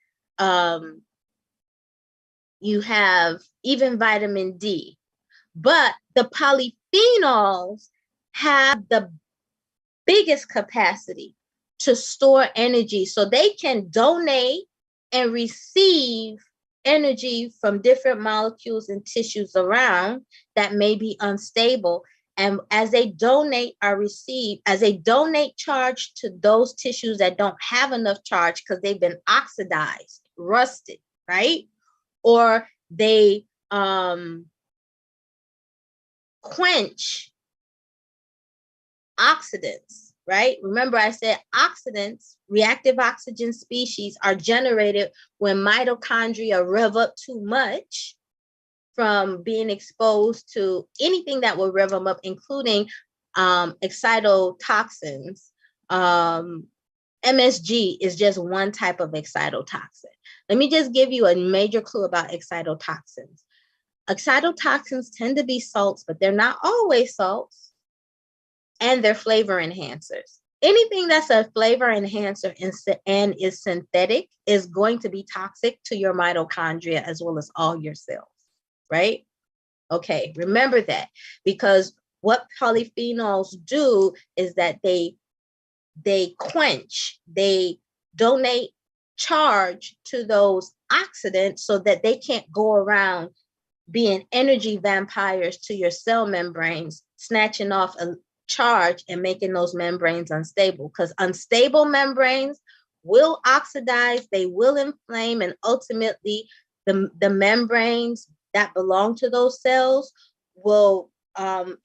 You have even vitamin D. But the polyphenols have the biggest capacity to store energy, so they can donate and receive energy from different molecules and tissues around that may be unstable. And as they donate charge to those tissues that don't have enough charge because they've been oxidized, rusted, right? Or they quench oxidants, right? Remember I said oxidants, reactive oxygen species, are generated when mitochondria rev up too much from being exposed to anything that will rev them up, including excitotoxins. MSG is just one type of excitotoxin. Let me just give you a major clue about excitotoxins. Excitotoxins tend to be salts, but they're not always salts, and they're flavor enhancers. Anything that's a flavor enhancer and is synthetic is going to be toxic to your mitochondria as well as all your cells, right? Okay, remember that, because what polyphenols do is that they quench, they donate charge to those oxidants so that they can't go around being energy vampires to your cell membranes, snatching off a charge and making those membranes unstable, because unstable membranes will oxidize, they will inflame, and ultimately the membranes that belong to those cells will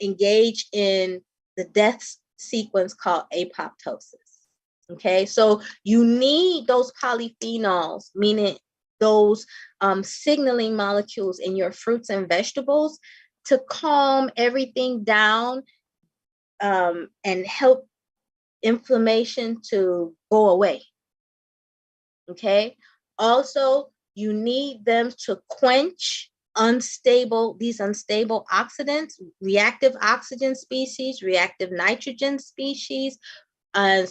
engage in the death sequence called apoptosis. Okay, so you need those polyphenols, meaning those signaling molecules in your fruits and vegetables, to calm everything down and help inflammation to go away. Okay, also you need them to quench these unstable oxidants, reactive oxygen species, reactive nitrogen species,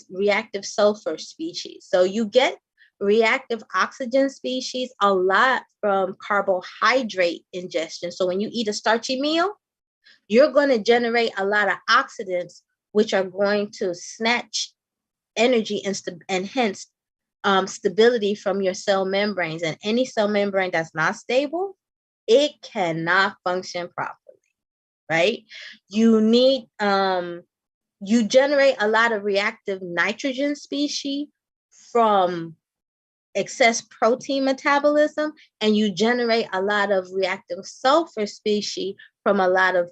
reactive sulfur species. So you get reactive oxygen species a lot from carbohydrate ingestion. So when you eat a starchy meal, you're going to generate a lot of oxidants, which are going to snatch energy and hence stability from your cell membranes. And any cell membrane that's not stable, it cannot function properly, right? You need, you generate a lot of reactive nitrogen species from excess protein metabolism, and you generate a lot of reactive sulfur species from a lot of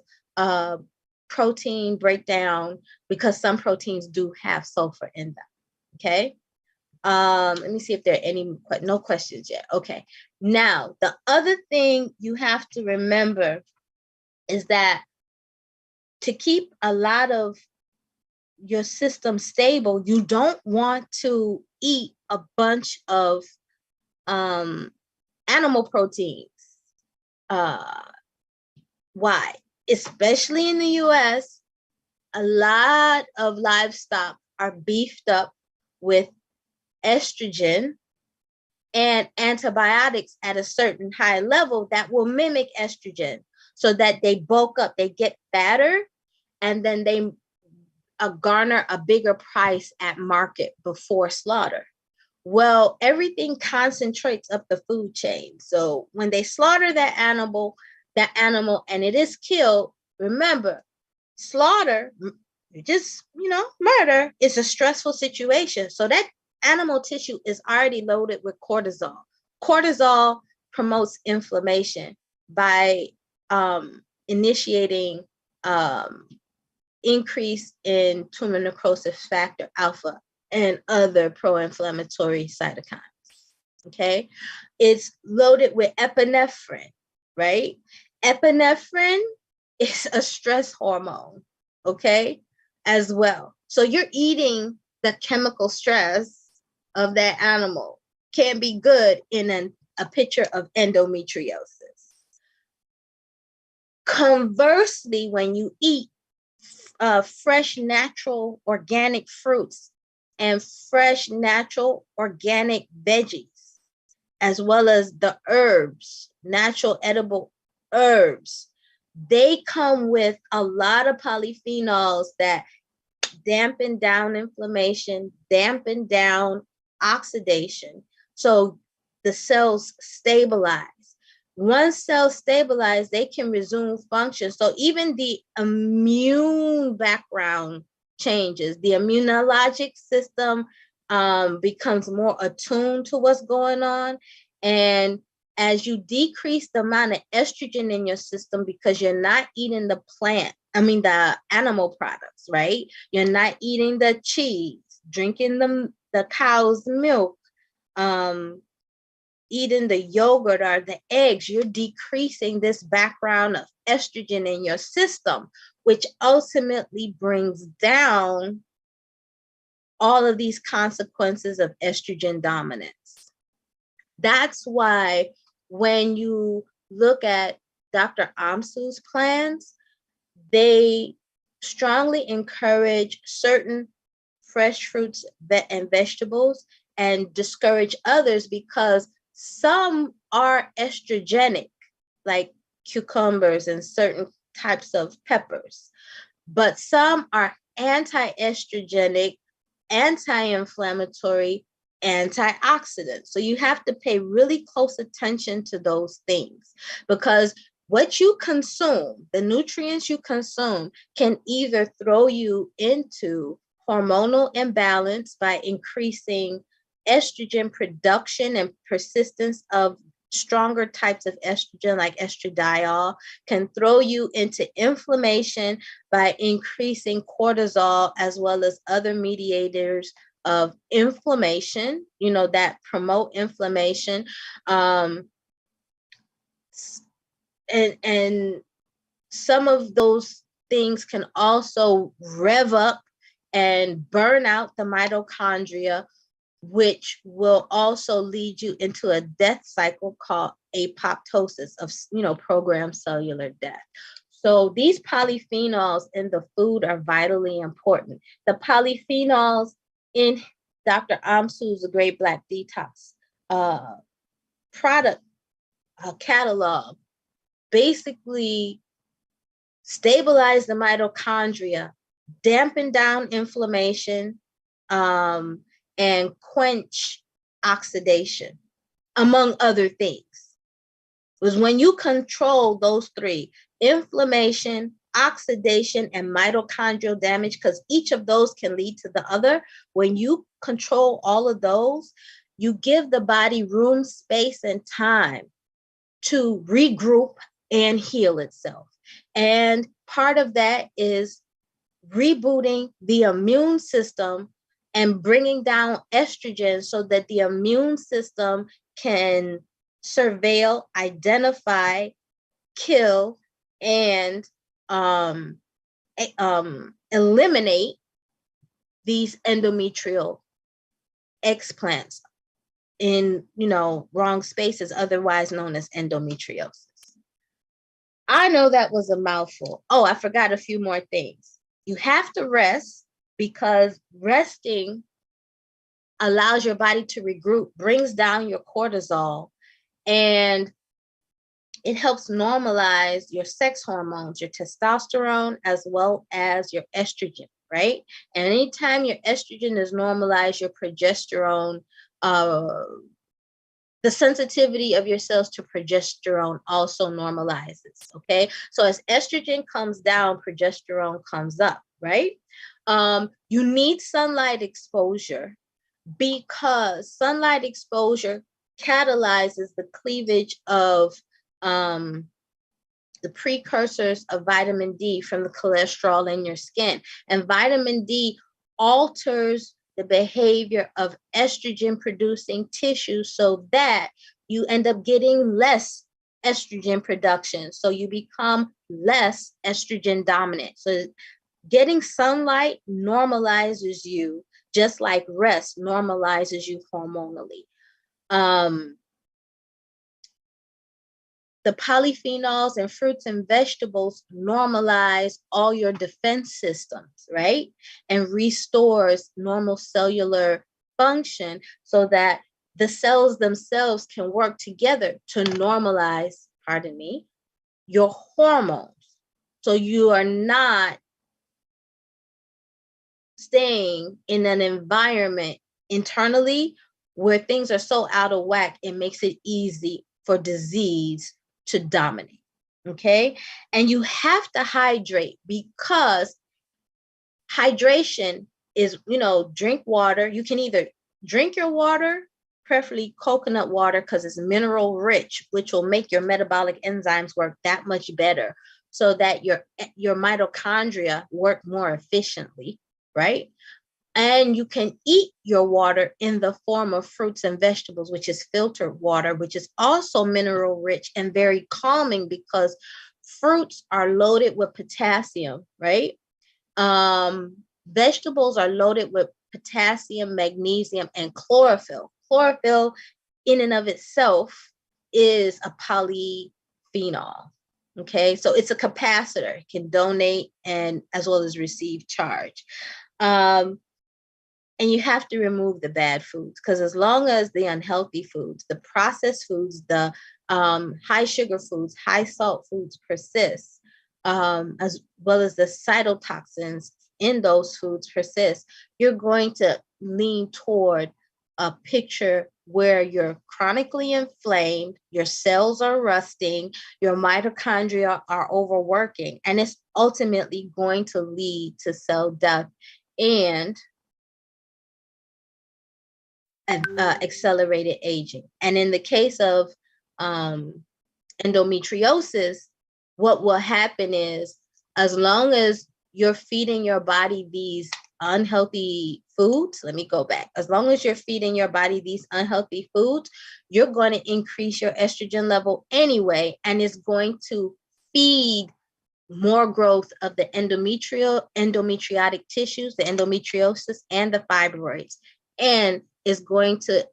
protein breakdown, because some proteins do have sulfur in them. Okay. Let me see if there are no questions yet. Okay. Now, the other thing you have to remember is that to keep a lot of your system stable, you don't want to eat a bunch of animal proteins. Why? Especially in the US, a lot of livestock are beefed up with estrogen and antibiotics at a certain high level that will mimic estrogen, so that they bulk up, they get fatter, and then they garner a bigger price at market before slaughter. Well, everything concentrates up the food chain. So when they slaughter that animal and it is killed, remember, slaughter, just, murder is a stressful situation. So that animal tissue is already loaded with cortisol. Cortisol promotes inflammation by initiating increase in tumor necrosis factor alpha and other pro-inflammatory cytokines. Okay, it's loaded with epinephrine, right? Epinephrine is a stress hormone, okay, as well. So you're eating the chemical stress of that animal. Can't be good in a picture of endometriosis. Conversely, when you eat fresh, natural, organic fruits and fresh, natural, organic veggies, as well as the herbs, natural edible herbs, they come with a lot of polyphenols that dampen down inflammation, dampen down oxidation. So the cells stabilize. Once cells stabilize, they can resume function. So even the immune background changes. The immunologic system becomes more attuned to what's going on. And as you decrease the amount of estrogen in your system, because you're not eating the animal products, right? You're not eating the cheese, drinking the cow's milk, eating the yogurt or the eggs, you're decreasing this background of estrogen in your system, which ultimately brings down all of these consequences of estrogen dominance. That's why when you look at Dr. Amsu's plans, they strongly encourage certain fresh fruits and vegetables and discourage others, because some are estrogenic, like cucumbers and certain types of peppers, but some are anti-estrogenic, anti-inflammatory, antioxidants. So you have to pay really close attention to those things, because what you consume, the nutrients you consume, can either throw you into hormonal imbalance by increasing estrogen production and persistence of stronger types of estrogen like estradiol, can throw you into inflammation by increasing cortisol, as well as other mediators of inflammation, that promote inflammation. And some of those things can also rev up and burn out the mitochondria, which will also lead you into a death cycle called apoptosis of, programmed cellular death. So these polyphenols in the food are vitally important. The polyphenols in Dr. Amsu's Great Black Detox product catalog basically stabilize the mitochondria, dampen down inflammation, and quench oxidation, among other things. Because when you control those three, inflammation, oxidation, and mitochondrial damage, because each of those can lead to the other, when you control all of those, you give the body room, space, and time to regroup and heal itself. And part of that is rebooting the immune system and bringing down estrogen so that the immune system can surveil, identify, kill, and eliminate these endometrial explants in, wrong spaces, otherwise known as endometriosis. I know that was a mouthful. Oh, I forgot a few more things. You have to rest, because resting allows your body to regroup, brings down your cortisol, and it helps normalize your sex hormones, your testosterone, as well as your estrogen, right? And anytime your estrogen is normalized, your progesterone, the sensitivity of your cells to progesterone also normalizes, okay? So as estrogen comes down, progesterone comes up, right? You need sunlight exposure, because sunlight exposure catalyzes the cleavage of the precursors of vitamin D from the cholesterol in your skin. And vitamin D alters the behavior of estrogen producing tissue so that you end up getting less estrogen production. So you become less estrogen dominant. So getting sunlight normalizes you, just like rest normalizes you hormonally. The polyphenols in fruits and vegetables normalize all your defense systems, right? And restores normal cellular function so that the cells themselves can work together to normalize, your hormones. So you are not staying in an environment internally where things are so out of whack, it makes it easy for disease to dominate, okay? And you have to hydrate, because hydration is, drink water. You can either drink your water, preferably coconut water, because it's mineral rich, which will make your metabolic enzymes work that much better so that your mitochondria work more efficiently, right? And you can eat your water in the form of fruits and vegetables, which is filtered water, which is also mineral rich and very calming, because fruits are loaded with potassium, right? Vegetables are loaded with potassium, magnesium, and chlorophyll. Chlorophyll in and of itself is a polyphenol. Okay, so it's a capacitor. It can donate and as well as receive charge. And you have to remove the bad foods, because as long as the unhealthy foods, the processed foods, the high sugar foods, high salt foods persist, as well as the cytotoxins in those foods persist, you're going to lean toward a picture where you're chronically inflamed, your cells are rusting, your mitochondria are overworking, and it's ultimately going to lead to cell death and accelerated aging. And in the case of endometriosis, what will happen is, as long as you're feeding your body these unhealthy foods, as long as you're feeding your body these unhealthy foods, you're going to increase your estrogen level anyway, and it's going to feed more growth of the endometriotic tissues, the endometriosis, and the fibroids. And is going to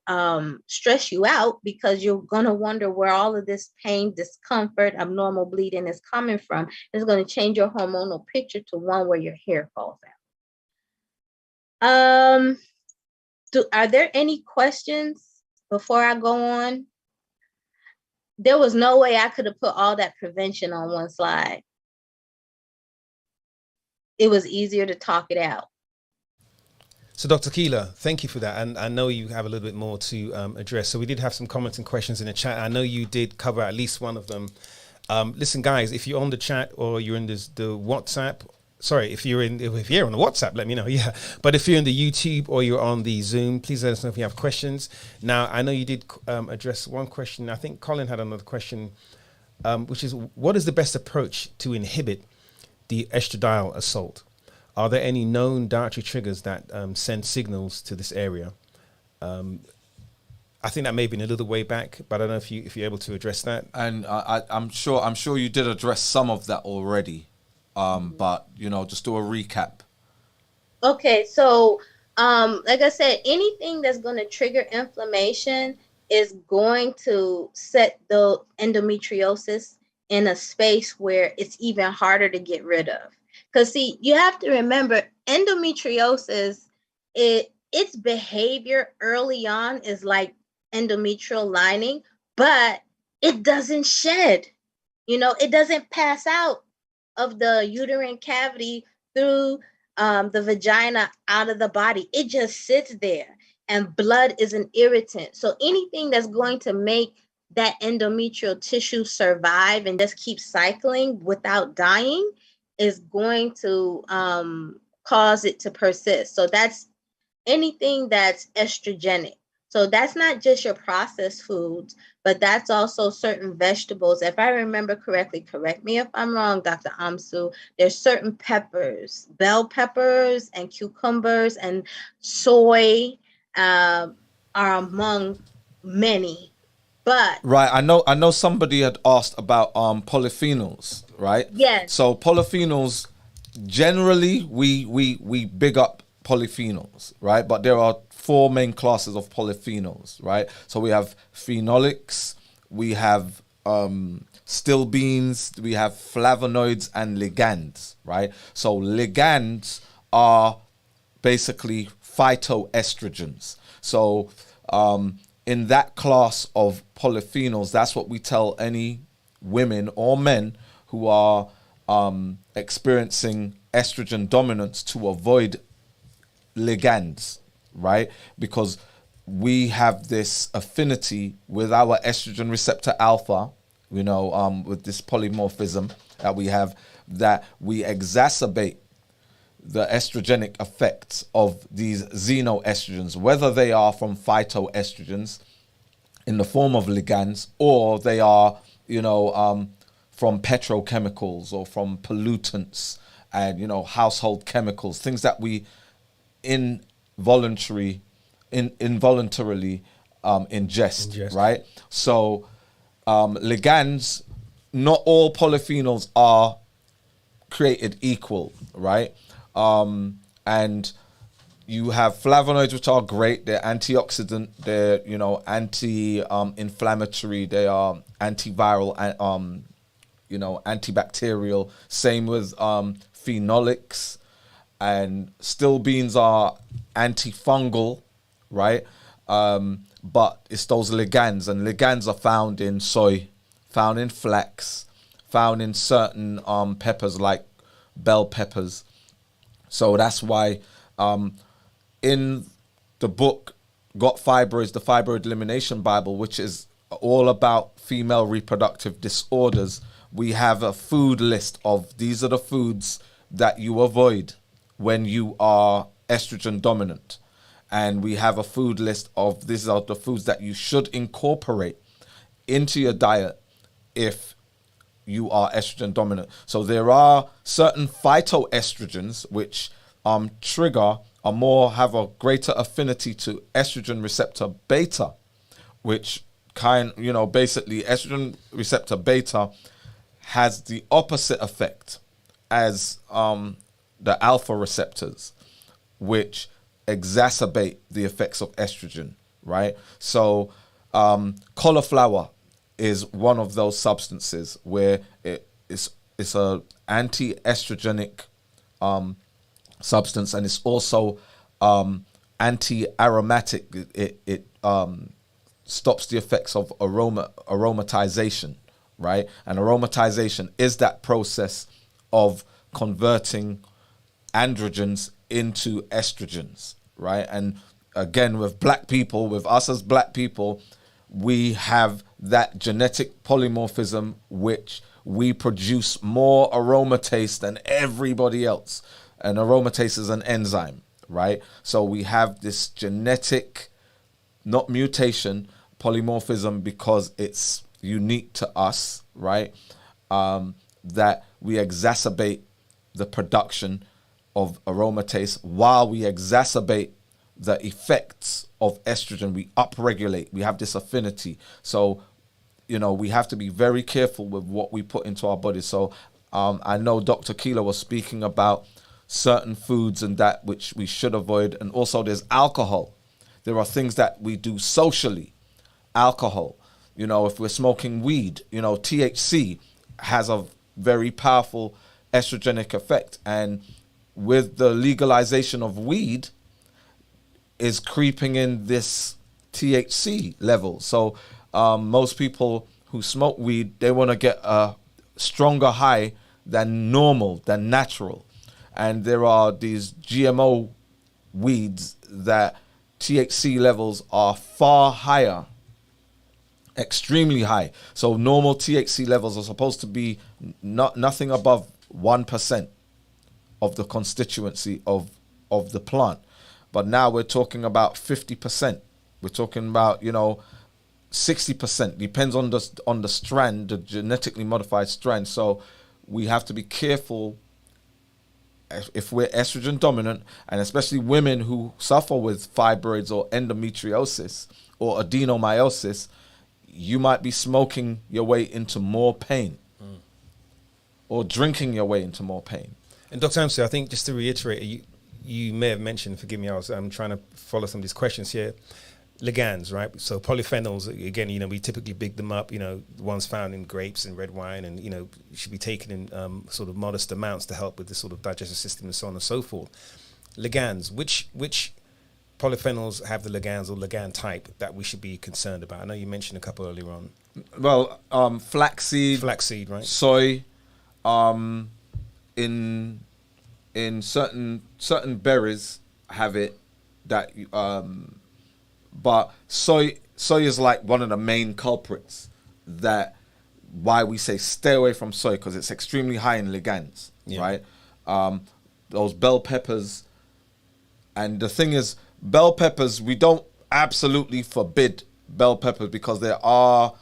stress you out, because you're going to wonder where all of this pain, discomfort, abnormal bleeding is coming from. It's going to change your hormonal picture to one where your hair falls out. Are there any questions before I go on? There was no way I could have put all that prevention on one slide. It was easier to talk it out. So, Dr. Keeler, thank you for that. And I know you have a little bit more to address. So we did have some comments and questions in the chat. I know you did cover at least one of them. Listen, guys, if you're on the chat or you're in the WhatsApp, sorry, if you're on the WhatsApp, let me know. Yeah. But if you're in the YouTube or you're on the Zoom, please let us know if you have questions. Now, I know you did address one question. I think Colin had another question, which is, what is the best approach to inhibit the estradiol assault? Are there any known dietary triggers that send signals to this area? I think that may have been a little way back, but I don't know if you're able to address that. And I'm sure you did address some of that already, but just do a recap. Okay, so like I said, anything that's going to trigger inflammation is going to set the endometriosis in a space where it's even harder to get rid of. Because see, you have to remember, endometriosis, its behavior early on is like endometrial lining, but it doesn't shed. It doesn't pass out of the uterine cavity through the vagina out of the body. It just sits there, and blood is an irritant. So anything that's going to make that endometrial tissue survive and just keep cycling without dying is going to cause it to persist. So that's anything that's estrogenic. So that's not just your processed foods, but that's also certain vegetables. If I remember correctly, correct me if I'm wrong, Dr. Amsu, there's certain peppers, bell peppers and cucumbers and soy are among many. But right, I know somebody had asked about polyphenols, right? Yes. So polyphenols, generally we big up polyphenols, right? But there are 4 main classes of polyphenols, right? So we have phenolics, we have still beans, we have flavonoids and ligands, right? So ligands are basically phytoestrogens. So in that class of polyphenols, that's what we tell any women or men who are experiencing estrogen dominance to avoid ligands, right? Because we have this affinity with our estrogen receptor alpha, with this polymorphism that we have, that we exacerbate the estrogenic effects of these xenoestrogens, whether they are from phytoestrogens in the form of ligands, or they are, from petrochemicals or from pollutants and, household chemicals, things that we involuntarily ingest, right? So ligands, not all polyphenols are created equal, right? And you have flavonoids, which are great. They're antioxidant, they're, anti-inflammatory, they are antiviral, antibacterial. Same with phenolics. And still beans are antifungal, right? But it's those ligands, and ligands are found in soy, found in flax, found in certain peppers like bell peppers. So that's why in the book Got Fibroids, the Fibroid Elimination Bible, which is all about female reproductive disorders, we have a food list of these are the foods that you avoid when you are estrogen dominant. And we have a food list of these are the foods that you should incorporate into your diet if you are estrogen dominant. So there are certain phytoestrogens which trigger have a greater affinity to estrogen receptor beta, which basically estrogen receptor beta has the opposite effect as the alpha receptors, which exacerbate the effects of estrogen, right? So cauliflower is one of those substances where it's a anti-estrogenic substance, and it's also anti-aromatic. It stops the effects of aromatization, right? And aromatization is that process of converting androgens into estrogens, right? And again, with black people, with us as black people, we have that genetic polymorphism, which we produce more aromatase than everybody else. And aromatase is an enzyme, right? So we have this genetic, not mutation, polymorphism, because it's unique to us, right? That we exacerbate the production of aromatase while we exacerbate the effects of estrogen. We upregulate, we have this affinity. So, you know, we have to be very careful with what we put into our bodies. So I know Dr. Keela was speaking about certain foods and that which we should avoid. And also there's alcohol. There are things that we do socially. Alcohol, you know, if we're smoking weed, you know, THC has a very powerful estrogenic effect. And with the legalization of weed is creeping in this THC level. So most people who smoke weed, they want to get a stronger high than normal, than natural. And there are these GMO weeds that THC levels are far higher, extremely high. So normal THC levels are supposed to be nothing above 1% of the constituency of the plant. But now we're talking about 50%. We're talking about, you know, 60%. Depends on the strand, the genetically modified strand. So we have to be careful if we're estrogen dominant, and especially women who suffer with fibroids or endometriosis or adenomyosis. You might be smoking your way into more pain or drinking your way into more pain. And Dr. Amster, I think just to reiterate, you may have mentioned, forgive me, I'm trying to follow some of these questions here, ligands, right? So polyphenols, again, you know, we typically big them up, you know, the ones found in grapes and red wine, and, you know, should be taken in sort of modest amounts to help with the sort of digestive system and so on and so forth. Ligands, which polyphenols have the ligands or ligand type that we should be concerned about? I know you mentioned a couple earlier on. Well, flaxseed, right? soy, in certain berries have it that but soy is like one of the main culprits that why we say stay away from soy, because it's extremely high in ligands, right? Those bell peppers, and the thing is, bell peppers, we don't absolutely forbid bell peppers because there are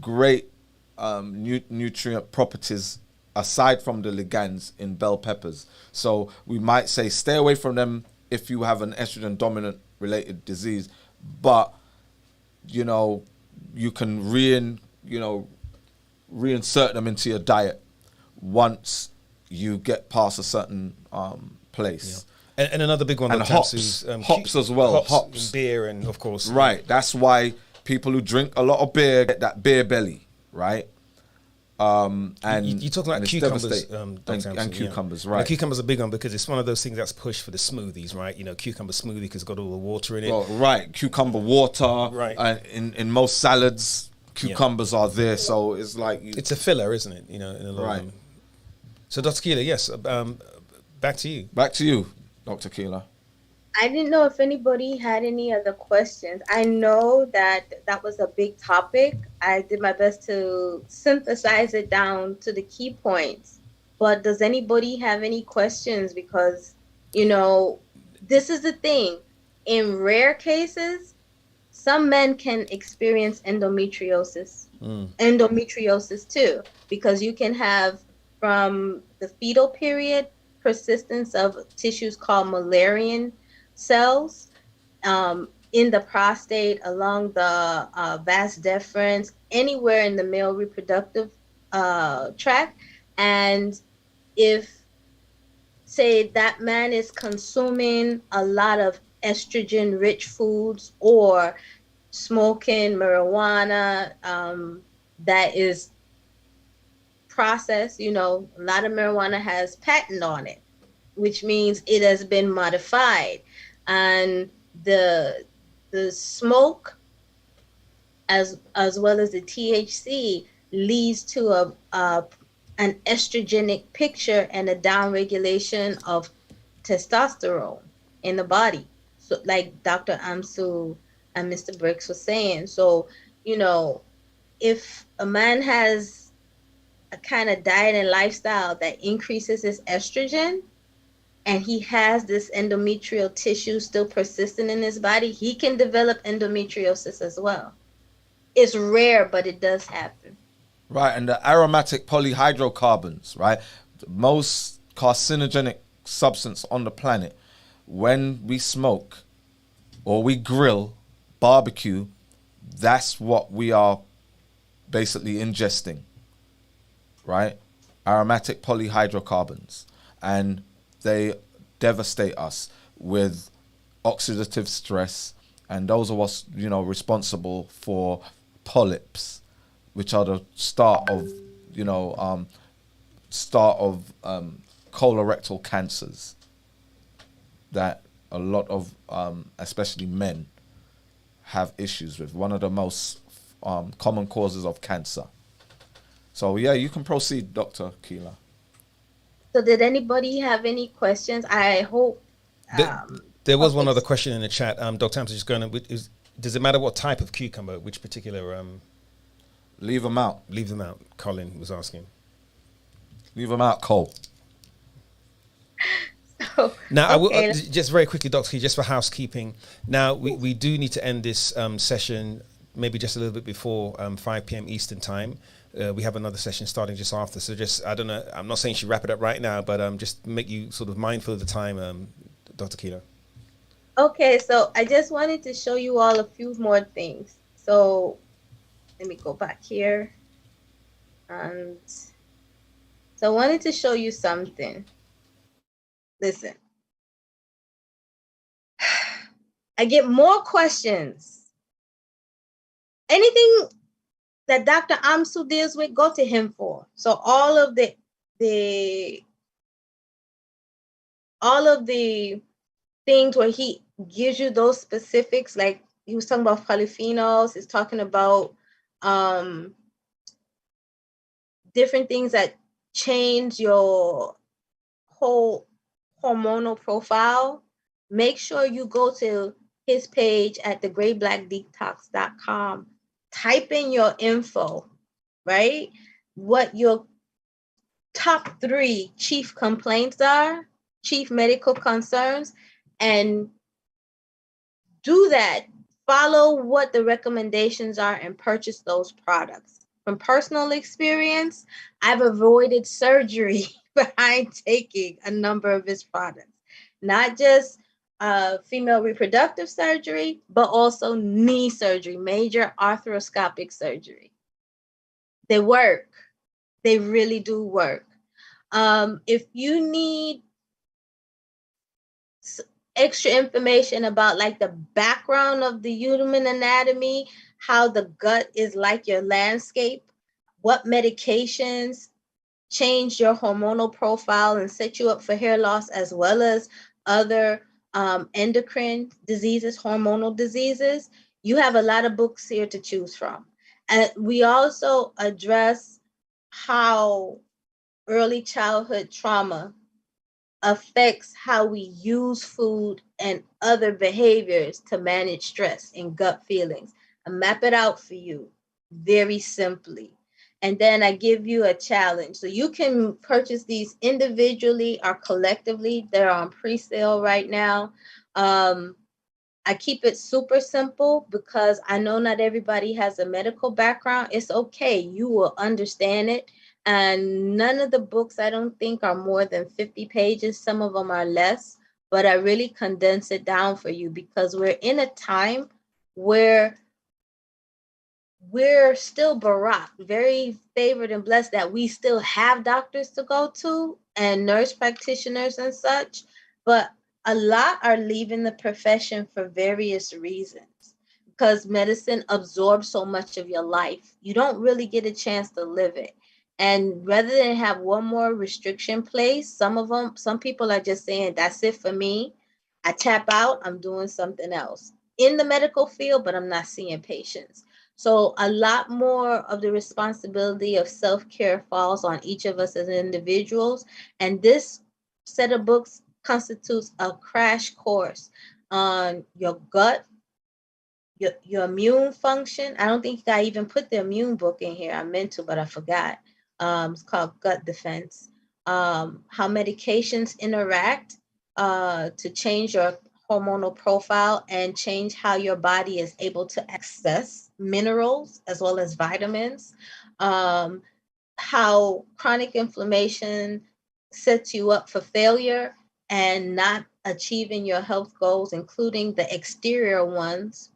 great nutrient properties aside from the ligands in bell peppers. So we might say stay away from them if you have an estrogen dominant related disease, but you know, you can reinsert them into your diet once you get past a certain place. And another big one, and hops, hops as well, hops, and beer, and of course, right. That's why people who drink a lot of beer get that beer belly, right? And you talk about cucumbers, and cucumbers, right? And cucumbers are a big one because it's one of those things that's pushed for the smoothies, right? You know, cucumber smoothie because it's got all the water in it. Well, right, cucumber water, right? And in most salads, cucumbers are there, so it's like it's a filler, isn't it? You know, in a lot of them. So, Dr. Keela, yes, back to you. Back to you, Dr. Keela. I didn't know if anybody had any other questions. I know that was a big topic. I did my best to synthesize it down to the key points. But does anybody have any questions? Because, you know, this is the thing. In rare cases, some men can experience endometriosis. Endometriosis too, because you can have from the fetal period persistence of tissues called Müllerian cells in the prostate, along the vas deferens, anywhere in the male reproductive tract. And if say that man is consuming a lot of estrogen rich foods or smoking marijuana that is processed. You know, a lot of marijuana has patent on it, which means it has been modified. And the smoke as well as the THC leads to an estrogenic picture and a downregulation of testosterone in the body. So like Dr. Amsu and Mr. Briggs was saying. So, you know, if a man has a kind of diet and lifestyle that increases his estrogen and he has this endometrial tissue still persistent in his body, he can develop endometriosis as well. It's rare, but it does happen. Right, and the aromatic polyhydrocarbons, right? The most carcinogenic substance on the planet. When we smoke or we grill, barbecue, that's what we are basically ingesting, right? Aromatic polyhydrocarbons. And they devastate us with oxidative stress. And those are what's, you know, responsible for polyps, which are the start of, you know, colorectal cancers that a lot of, especially men, have issues with. One of the most common causes of cancer. So yeah, you can proceed, Dr. Keela. So did anybody have any questions? I hope. There was one Okay. other question in the chat. Dr. Amsa, just going to, does it matter what type of cucumber, which particular, Leave them out. leave them out? Colin was asking. Leave them out, Cole. So, Now, I will, okay. just very quickly, Dr. Key, just for housekeeping. Now, we do need to end this session maybe just a little bit before 5 p.m. Eastern time. We have another session starting just after. So just, I don't know, I'm not saying she wrap it up right now, but just make you sort of mindful of the time, Dr. Keela. Okay, so I just wanted to show you all a few more things. So let me go back here. And so I wanted to show you something. Listen, I get more questions. Anything that Dr. Amsu deals with, go to him for. So all of the things where he gives you those specifics, like he was talking about polyphenols, he's talking about different things that change your whole hormonal profile. Make sure you go to his page at the greatblackdetox.com. Type in your info, right? What your top 3 chief complaints are, chief medical concerns, and do that. Follow what the recommendations are and purchase those products. From personal experience, I've avoided surgery behind taking a number of his products. Not just female reproductive surgery, but also knee surgery, major arthroscopic surgery. They work. They really do work. If you need extra information about like the background of the human anatomy, how the gut is like your landscape, what medications change your hormonal profile and set you up for hair loss, as well as other endocrine diseases, hormonal diseases, you have a lot of books here to choose from. And we also address how early childhood trauma affects how we use food and other behaviors to manage stress and gut feelings. I map it out for you very simply. And then I give you a challenge. So you can purchase these individually or collectively. They're on pre-sale right now. I keep it super simple because I know not everybody has a medical background. It's okay. You will understand it. And none of the books, I don't think, are more than 50 pages. Some of them are less, but I really condense it down for you because we're in a time where we're still Barack, very favored and blessed that we still have doctors to go to and nurse practitioners and such, but a lot are leaving the profession for various reasons because medicine absorbs so much of your life. You don't really get a chance to live it. And rather than have one more restriction placed, some people are just saying, that's it for me. I tap out, I'm doing something else in the medical field, but I'm not seeing patients. So a lot more of the responsibility of self-care falls on each of us as individuals. And this set of books constitutes a crash course on your gut, your immune function. I don't think I even put the immune book in here. I meant to, but I forgot. It's called Gut Defense. How medications interact to change your hormonal profile and change how your body is able to access minerals as well as vitamins. How chronic inflammation sets you up for failure and not achieving your health goals, including the exterior ones,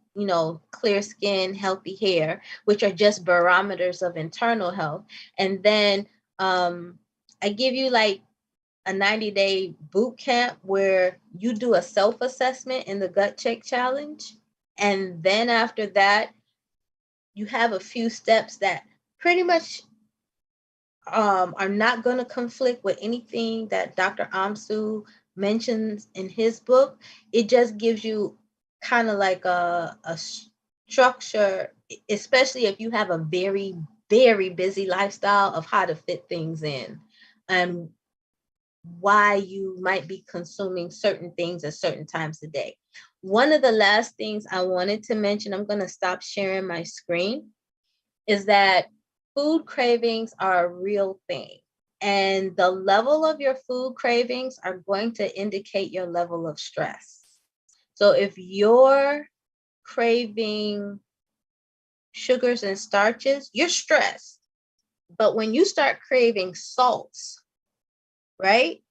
clear skin, healthy hair, which are just barometers of internal health. And then I give you like a 90-day boot camp where you do a self-assessment in the gut check challenge. And then after that, you have a few steps that pretty much are not going to conflict with anything that Dr. Amsu mentions in his book. It just gives you kind of like a structure, especially if you have a very, very busy lifestyle, of how to fit things in and why you might be consuming certain things at certain times a day. One of the last things I wanted to mention, I'm going to stop sharing my screen, is that food cravings are a real thing. And the level of your food cravings are going to indicate your level of stress. So if you're craving sugars and starches, you're stressed. But when you start craving salts, right?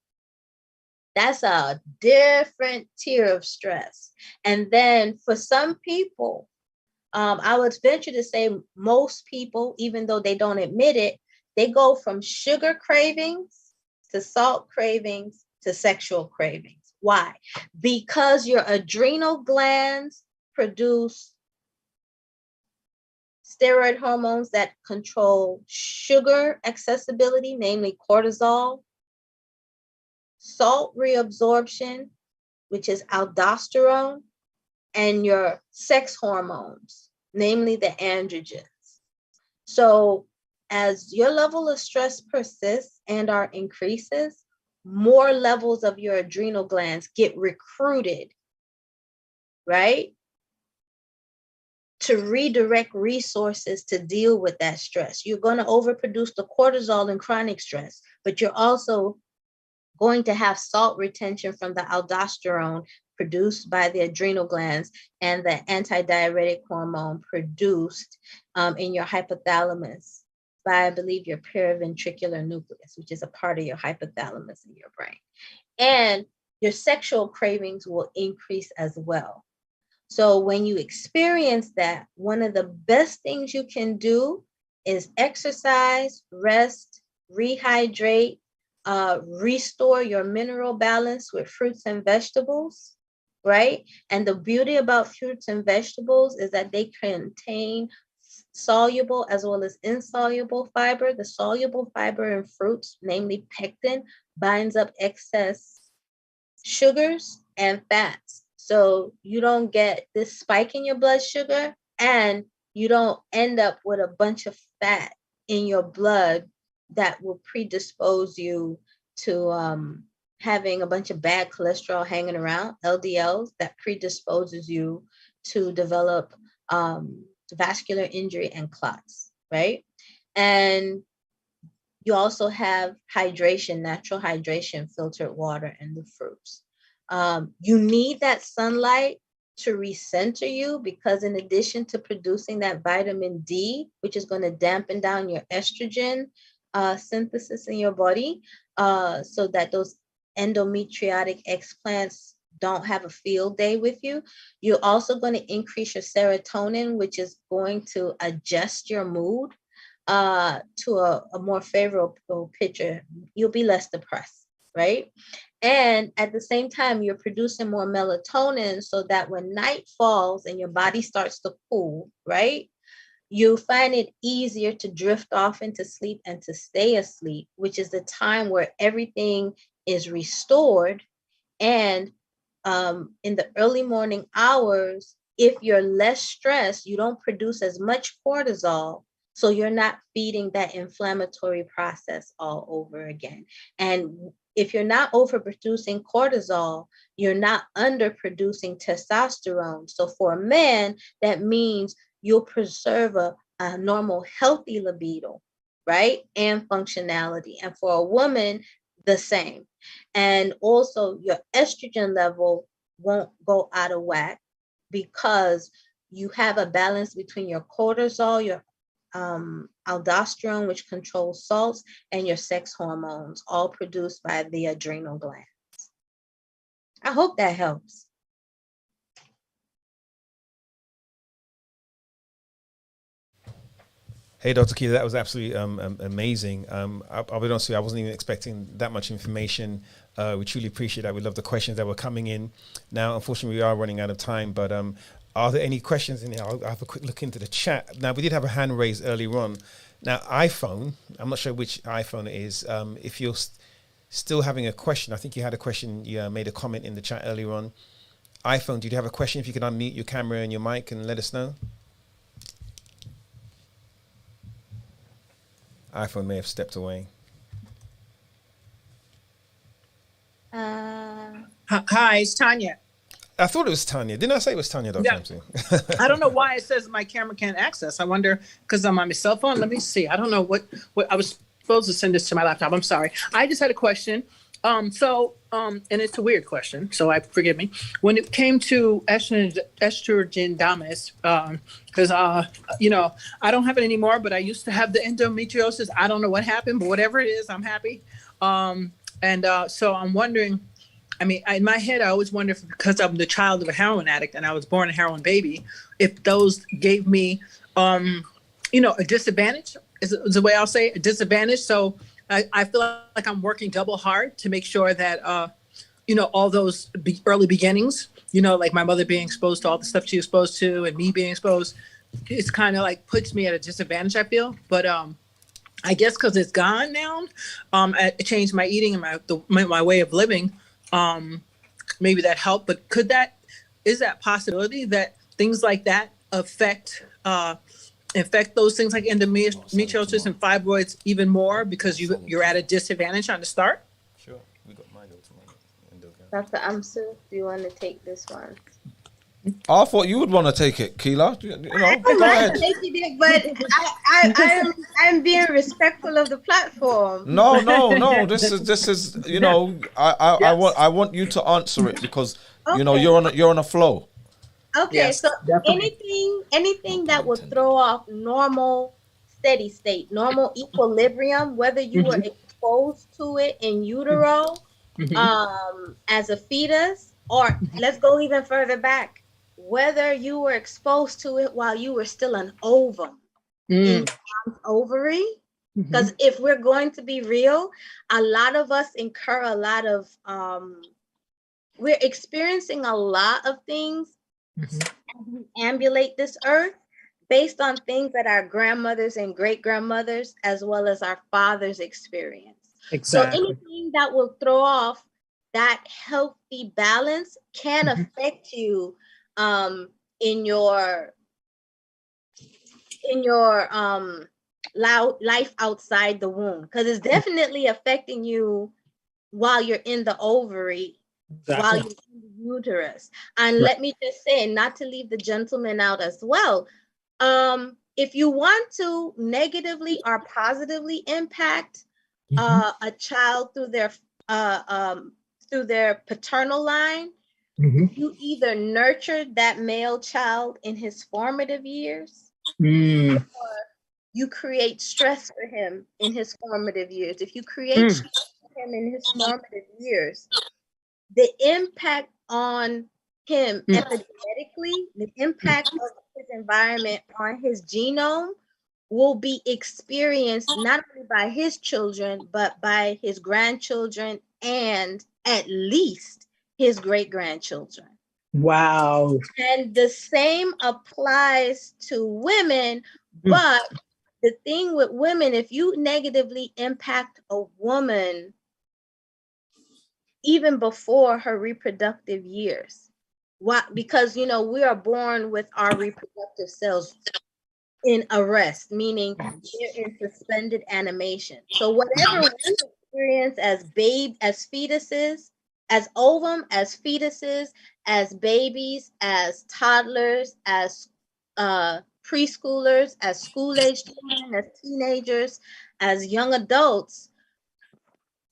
That's a different tier of stress. And then for some people, I would venture to say most people, even though they don't admit it, they go from sugar cravings to salt cravings to sexual cravings. Why? Because your adrenal glands produce steroid hormones that control sugar accessibility, namely cortisol, salt reabsorption, which is aldosterone, and your sex hormones, namely the androgens. So as your level of stress persists and or increases, more levels of your adrenal glands get recruited, right? To redirect resources to deal with that stress. You're going to overproduce the cortisol in chronic stress, but you're also going to have salt retention from the aldosterone produced by the adrenal glands and the antidiuretic hormone produced in your hypothalamus by, I believe, your periventricular nucleus, which is a part of your hypothalamus in your brain. And your sexual cravings will increase as well. So when you experience that, one of the best things you can do is exercise, rest, rehydrate, restore your mineral balance with fruits and vegetables, right? And the beauty about fruits and vegetables is that they contain soluble as well as insoluble fiber. The soluble fiber in fruits, namely pectin, binds up excess sugars and fats. So you don't get this spike in your blood sugar and you don't end up with a bunch of fat in your blood that will predispose you to having a bunch of bad cholesterol hanging around, LDLs, that predisposes you to develop vascular injury and clots, right? And you also have hydration, natural hydration, filtered water in the fruits. You need that sunlight to recenter you because in addition to producing that vitamin D, which is going to dampen down your estrogen synthesis in your body so that those endometriotic explants don't have a field day with you, you're also going to increase your serotonin, which is going to adjust your mood. to a more favorable picture, you'll be less depressed, right? And at the same time, you're producing more melatonin so that when night falls and your body starts to cool, right? You find it easier to drift off into sleep and to stay asleep, which is the time where everything is restored. And in the early morning hours, if you're less stressed, you don't produce as much cortisol. So you're not feeding that inflammatory process all over again. And if you're not overproducing cortisol, you're not underproducing testosterone. So for a man, that means you'll preserve a normal, healthy libido, right? And functionality. And for a woman, the same. And also your estrogen level won't go out of whack because you have a balance between your cortisol, your aldosterone, which controls salts, and your sex hormones, all produced by the adrenal glands. I hope that helps. Hey, Dr. Keela, that was absolutely amazing. I'll be honest with you, I wasn't even expecting that much information. We truly appreciate that. We love the questions that were coming in. Now, unfortunately, we are running out of time, but are there any questions in here? I'll have a quick look into the chat. Now, we did have a hand raised earlier on. Now, iPhone, I'm not sure which iPhone it is. If you're still having a question, I think you had a question, you made a comment in the chat earlier on. iPhone, do you have a question? If you could unmute your camera and your mic and let us know. iPhone may have stepped away. Hi, it's Tanya. I thought it was Tanya. Didn't I say it was Tanya, Dr. Ramsey? I don't know why it says my camera can't access. I wonder, because I'm on my cell phone. Let me see. I don't know what I was supposed to send this to my laptop. I'm sorry. I just had a question. And it's a weird question, so forgive me. When it came to estrogen dominance, because I don't have it anymore, but I used to have the endometriosis. I don't know what happened, but whatever it is, I'm happy. So I'm wondering. I mean, in my head, I always wonder if, because I'm the child of a heroin addict and I was born a heroin baby, if those gave me, a disadvantage is the way I'll say it, a disadvantage. So I feel like I'm working double hard to make sure that, all those early beginnings, like my mother being exposed to all the stuff she was exposed to and me being exposed, it's kind of like puts me at a disadvantage, I feel. But I guess because it's gone now, it changed my eating and my way of living. Maybe that helped, but is that possibility that things like that affect those things like endometriosis and fibroids even more because you're at a disadvantage on the start? Sure. We got mine tomorrow. Dr. Amsu, do you want to take this one? I thought you would want to take it, Keela. I don't mind taking it, but I'm being respectful of the platform. No. This is I want you to answer it because you're on a flow. Okay, yes, so definitely. anything that would throw off normal steady state, normal equilibrium, whether you were exposed to it in utero, as a fetus, or let's go even further back, whether you were exposed to it while you were still an ovum in your ovary. Because if we're going to be real, a lot of us incur a lot of, we're experiencing a lot of things as we ambulate this earth based on things that our grandmothers and great grandmothers, as well as our fathers, experienced. Exactly. So anything that will throw off that healthy balance can affect you in your life outside the womb, because it's definitely affecting you while you're in the ovary, while you're in the uterus. And let me just say, not to leave the gentleman out as well, if you want to negatively or positively impact a child through their paternal line, you either nurture that male child in his formative years, or you create stress for him in his formative years. If you create stress for him in his formative years, the impact on him epigenetically, the impact of his environment on his genome will be experienced not only by his children, but by his grandchildren and at least his great grandchildren. Wow. And the same applies to women, but the thing with women, if you negatively impact a woman even before her reproductive years, because we are born with our reproductive cells in arrest, meaning they're in suspended animation. So whatever we experience as fetuses, as ovum, as fetuses, as babies, as toddlers, as preschoolers, as school-age children, as teenagers, as young adults,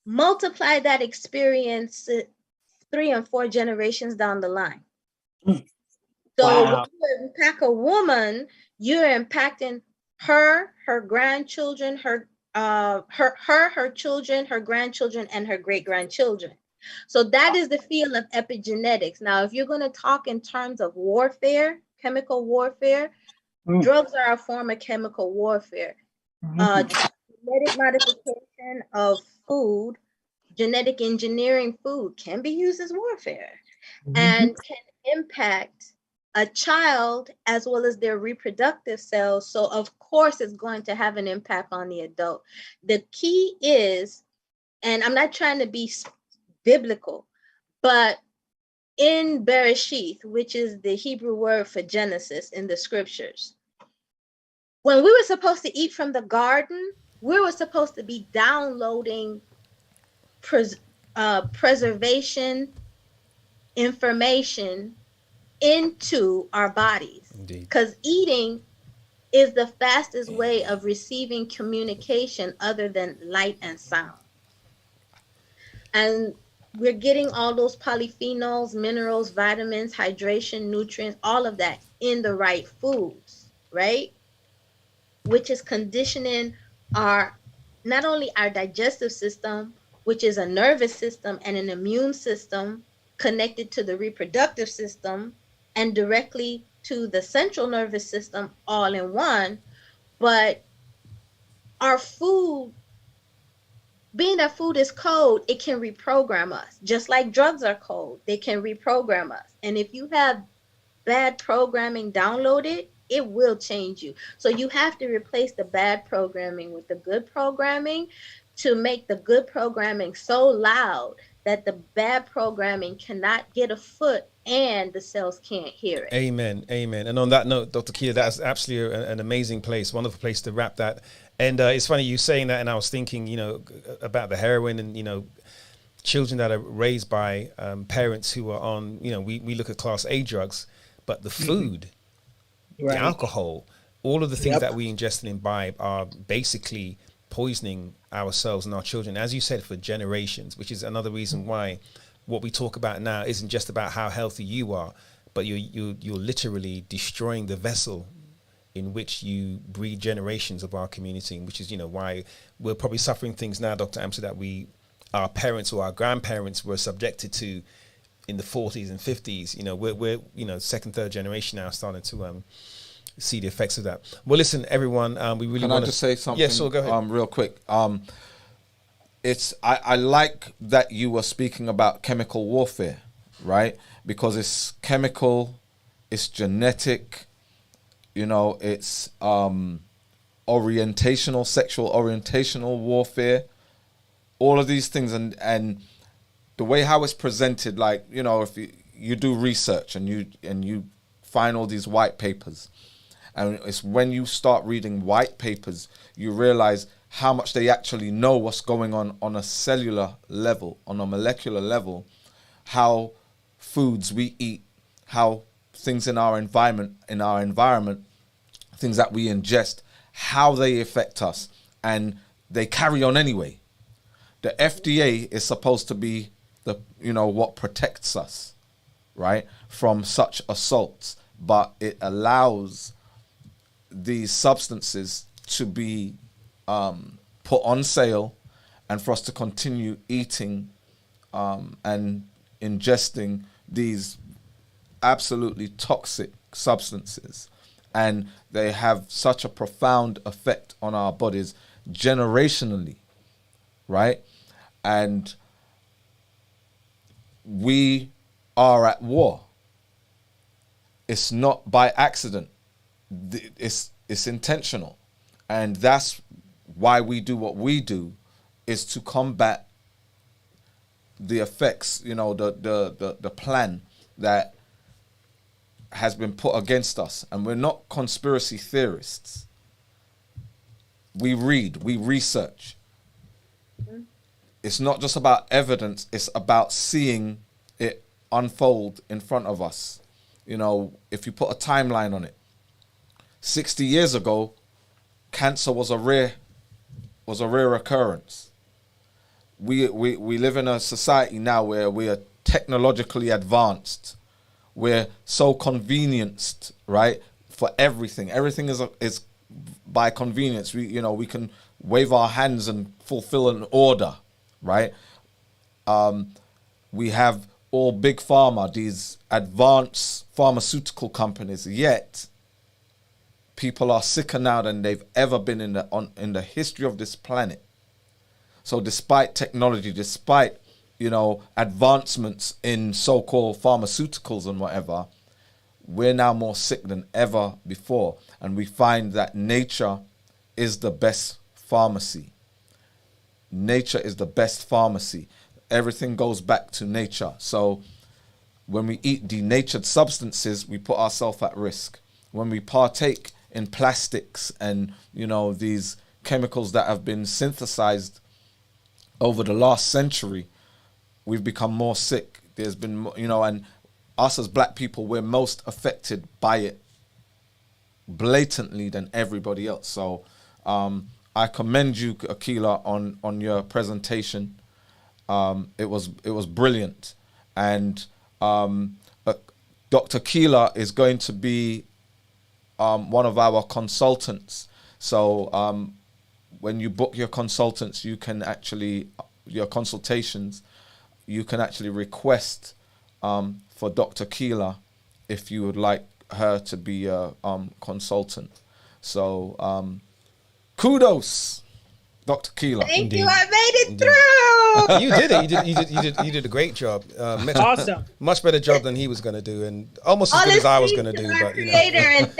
multiply that experience 3 and 4 generations down the line. So when you impact a woman, you're impacting her grandchildren, her children, her grandchildren, and her great grandchildren. So that is the field of epigenetics. Now, if you're going to talk in terms of warfare, chemical warfare, drugs are a form of chemical warfare. Genetic modification of food, genetic engineering food can be used as warfare and can impact a child as well as their reproductive cells. So of course it's going to have an impact on the adult. The key is, and I'm not trying to be biblical, but in Bereshith, which is the Hebrew word for Genesis in the scriptures, when we were supposed to eat from the garden, we were supposed to be downloading preservation information into our bodies, because eating is the fastest way of receiving communication other than light and sound. And we're getting all those polyphenols, minerals, vitamins, hydration, nutrients, all of that in the right foods, right? Which is conditioning not only our digestive system, which is a nervous system and an immune system connected to the reproductive system and directly to the central nervous system all in one, but our food, being that food is cold, it can reprogram us. Just like drugs are cold, they can reprogram us. And if you have bad programming downloaded, it will change you. So you have to replace the bad programming with the good programming to make the good programming so loud that the bad programming cannot get a foot and the cells can't hear it. Amen. Amen. And on that note, Dr. Kia, that's absolutely an amazing place, wonderful place to wrap that. And it's funny you saying that, and I was thinking, about the heroin and, children that are raised by parents who are on, we look at class A drugs, but the food, the alcohol, all of the things that we ingest and imbibe are basically poisoning ourselves and our children, as you said, for generations, which is another reason why what we talk about now isn't just about how healthy you are, but you're literally destroying the vessel in which you breed generations of our community, which is, why we're probably suffering things now, Dr. Amsa, that our parents or our grandparents were subjected to in the 40s and 50s. We're second, third generation now starting to see the effects of that. Well, listen, everyone, we really want to... Can I just say something? Yes, so go ahead. Real quick. I like that you were speaking about chemical warfare, right? Because it's chemical, it's genetic, it's orientational, sexual orientational warfare, all of these things, and the way how it's presented, like, if you do research and you find all these white papers, and it's when you start reading white papers, you realize how much they actually know what's going on a cellular level, on a molecular level, how foods we eat, how things in our environment, things that we ingest, how they affect us, and they carry on anyway. The FDA is supposed to be what protects us, right, from such assaults, but it allows these substances to be put on sale and for us to continue eating and ingesting these absolutely toxic substances. and they have such a profound effect on our bodies generationally, right? And we are at war. It's not by accident. It's intentional. And that's why we do what we do, is to combat the effects, you know, the plan that has been put against us. And we're not conspiracy theorists. We read, we research. It's not just about evidence, it's about seeing it unfold in front of us. You know, if you put a timeline on it, 60 years ago, cancer was a rare occurrence. We live in a society now where we are technologically advanced. We're so convenienced, right? For everything. Everything is by convenience. We can wave our hands and fulfill an order, right? We have all big pharma, these advanced pharmaceutical companies, yet people are sicker now than they've ever been in the history of this planet. So despite technology, despite, you know, advancements in so-called pharmaceuticals and whatever, we're now more sick than ever before. And we find that nature is the best pharmacy. Nature is the best pharmacy. Everything goes back to nature. So when we eat denatured substances, we put ourselves at risk. When we partake in plastics and, you know, these chemicals that have been synthesized over the last century, we've become more sick. There's been, you know, and us as black people, we're most affected by it blatantly than everybody else. So I commend you, Akila, on your presentation. It was brilliant. And Dr. Keela is going to be one of our consultants. So when you book your consultants, you can actually, your consultations, you can actually request for Dr. Keela if you would like her to be a consultant. So kudos, Dr. Keela. Thank Indeed. you. I made it through. You did it. You did a great job. Awesome. Much better job than he was going to do, and almost as good as I was going to do. But you know. Creator, and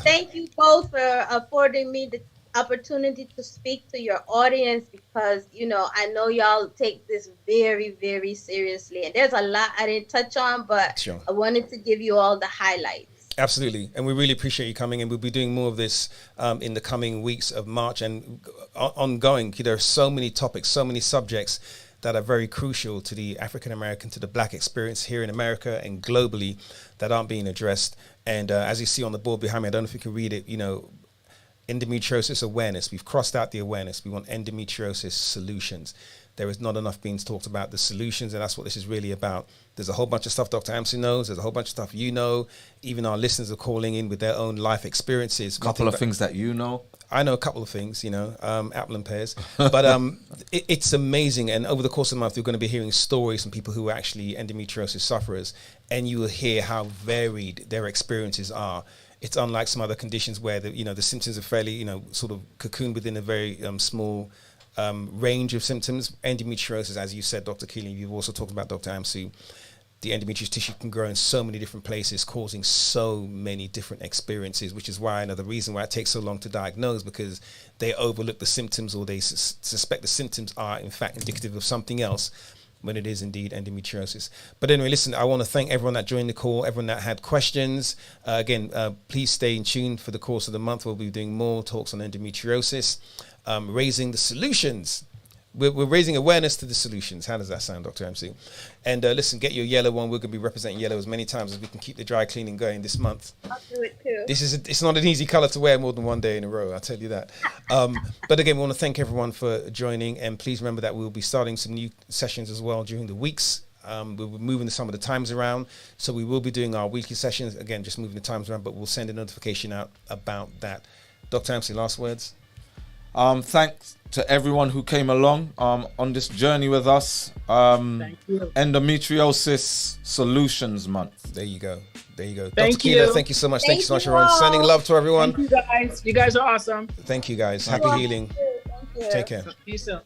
thank you both for affording me the opportunity to speak to your audience, because you know I know y'all take this very, very seriously, and there's a lot I didn't touch on, but Sure. I wanted to give you all the highlights. Absolutely, and we really appreciate you coming in. We'll be doing more of this in the coming weeks of March and ongoing. There are so many topics, so many subjects that are very crucial to the African American, to the black experience here in America and globally that aren't being addressed. And as you see on the board behind me, I don't know if you can read it, you know, endometriosis awareness. We've crossed out the awareness. We want endometriosis solutions. There is not enough being talked about the solutions, and that's what this is really about. There's a whole bunch of stuff Dr. Amsi knows. There's a whole bunch of stuff you know. Even our listeners are calling in with their own life experiences. A couple of things that you know. I know a couple of things, you know, apple and pears. But it's amazing. And over the course of the month, you're going to be hearing stories from people who are actually endometriosis sufferers, and you will hear how varied their experiences are. It's unlike some other conditions where the symptoms are fairly, sort of cocooned within a very small range of symptoms. Endometriosis, as you said, Dr. Keeling, you've also talked about Dr. Amsu, the endometrious tissue can grow in so many different places, causing so many different experiences, which is why another reason why it takes so long to diagnose, because they overlook the symptoms, or they suspect the symptoms are in fact indicative of something else, when it is indeed endometriosis. But anyway, listen, I want to thank everyone that joined the call, everyone that had questions. Again, please stay in tune for the course of the month. We'll be doing more talks on endometriosis, raising the solutions. We're raising awareness to the solutions. How does that sound, Dr. MC? And listen, get your yellow one. We're going to be representing yellow as many times as we can keep the dry cleaning going this month. I'll do it too. It's not an easy color to wear more than one day in a row, I'll tell you that. But again, we want to thank everyone for joining, and please remember that we'll be starting some new sessions as well during the weeks. We'll be moving some of the times around, so we will be doing our weekly sessions, again, just moving the times around, but we'll send a notification out about that. Dr. MC, last words? Thanks to everyone who came along on this journey with us. Thank you. Endometriosis Solutions Month. There you go. There you go. Thank Dr. Keela, you. thank you so much. Thank Thank you so much, you everyone. all. Sending love to everyone. Thank you guys. You guys are awesome. Thank you, guys. Happy healing. Thank you. Take care. See you soon.